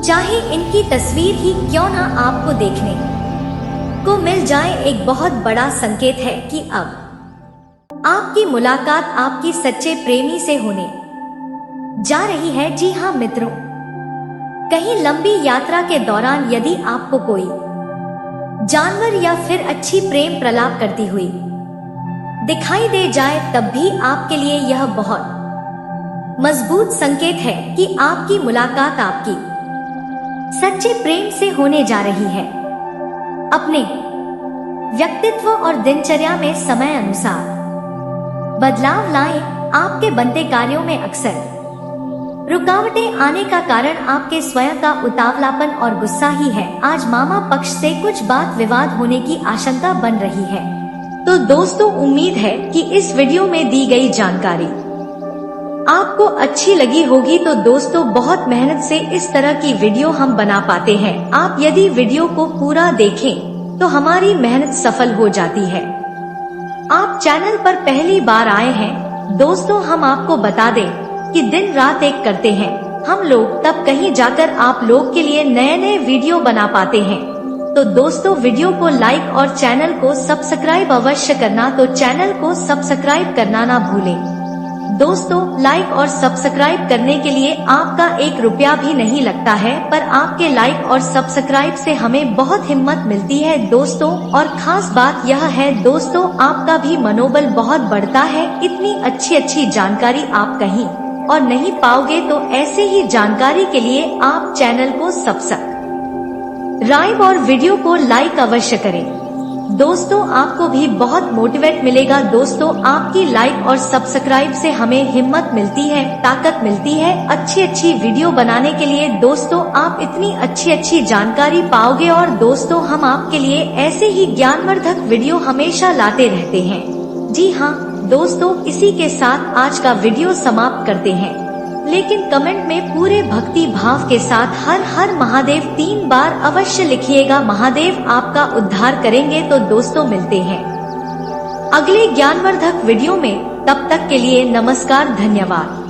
Speaker 1: चाहे इनकी तस्वीर ही क्यों ना आपको देखने को मिल जाए, एक बहुत बड़ा संकेत है कि अब आपकी मुलाकात आपकी सच्चे प्रेमी से होने जा रही है। जी हाँ मित्रों, कहीं लंबी यात्रा के दौरान यदि आपको कोई जानवर या फिर अच्छी प्रेम प्रलाप करती हुई दिखाई दे जाए, तब भी आपके लिए यह बहुत मजबूत संकेत है कि आपकी मुलाकात आपकी सच्चे प्रेम से होने जा रही है। अपने व्यक्तित्व और दिनचर्या में समय अनुसार बदलाव लाएं। आपके बनते कार्यों में अक्सर रुकावटें आने का कारण आपके स्वयं का उतावलापन और गुस्सा ही है। आज मामा पक्ष से कुछ बात विवाद होने की आशंका बन रही है। तो दोस्तों, उम्मीद है कि इस वीडियो में दी गई जानकारी आपको अच्छी लगी होगी। तो दोस्तों, बहुत मेहनत से इस तरह की वीडियो हम बना पाते हैं। आप यदि वीडियो को पूरा देखें तो हमारी मेहनत सफल हो जाती है। आप चैनल पर पहली बार आए हैं दोस्तों, हम आपको बता दें कि दिन रात एक करते हैं हम लोग, तब कहीं जाकर आप लोग के लिए नए नए वीडियो बना पाते हैं। तो दोस्तों वीडियो को लाइक और चैनल को सब्सक्राइब अवश्य करना, तो चैनल को सब्सक्राइब करना ना भूलें। दोस्तों लाइक और सब्सक्राइब करने के लिए आपका 1 रुपया भी नहीं लगता है, पर आपके लाइक और सब्सक्राइब से हमें बहुत हिम्मत मिलती है दोस्तों। और खास बात यह है दोस्तों, आपका भी मनोबल बहुत बढ़ता है। इतनी अच्छी जानकारी आप कहीं और नहीं पाओगे, तो ऐसे ही जानकारी के लिए आप चैनल को सब्सक्राइब और वीडियो को लाइक अवश्य करें। दोस्तों आपको भी बहुत मोटिवेट मिलेगा। दोस्तों आपकी लाइक और सब्सक्राइब से हमें हिम्मत मिलती है, ताकत मिलती है अच्छी वीडियो बनाने के लिए। दोस्तों आप इतनी अच्छी जानकारी पाओगे, और दोस्तों हम आपके लिए ऐसे ही ज्ञानवर्धक वीडियो हमेशा लाते रहते हैं। जी हाँ दोस्तों, इसी के साथ आज का वीडियो समाप्त करते हैं, लेकिन कमेंट में पूरे भक्ति भाव के साथ हर हर महादेव 3 बार अवश्य लिखिएगा। महादेव आपका उद्धार करेंगे। तो दोस्तों मिलते हैं अगले ज्ञानवर्धक वीडियो में, तब तक के लिए नमस्कार, धन्यवाद।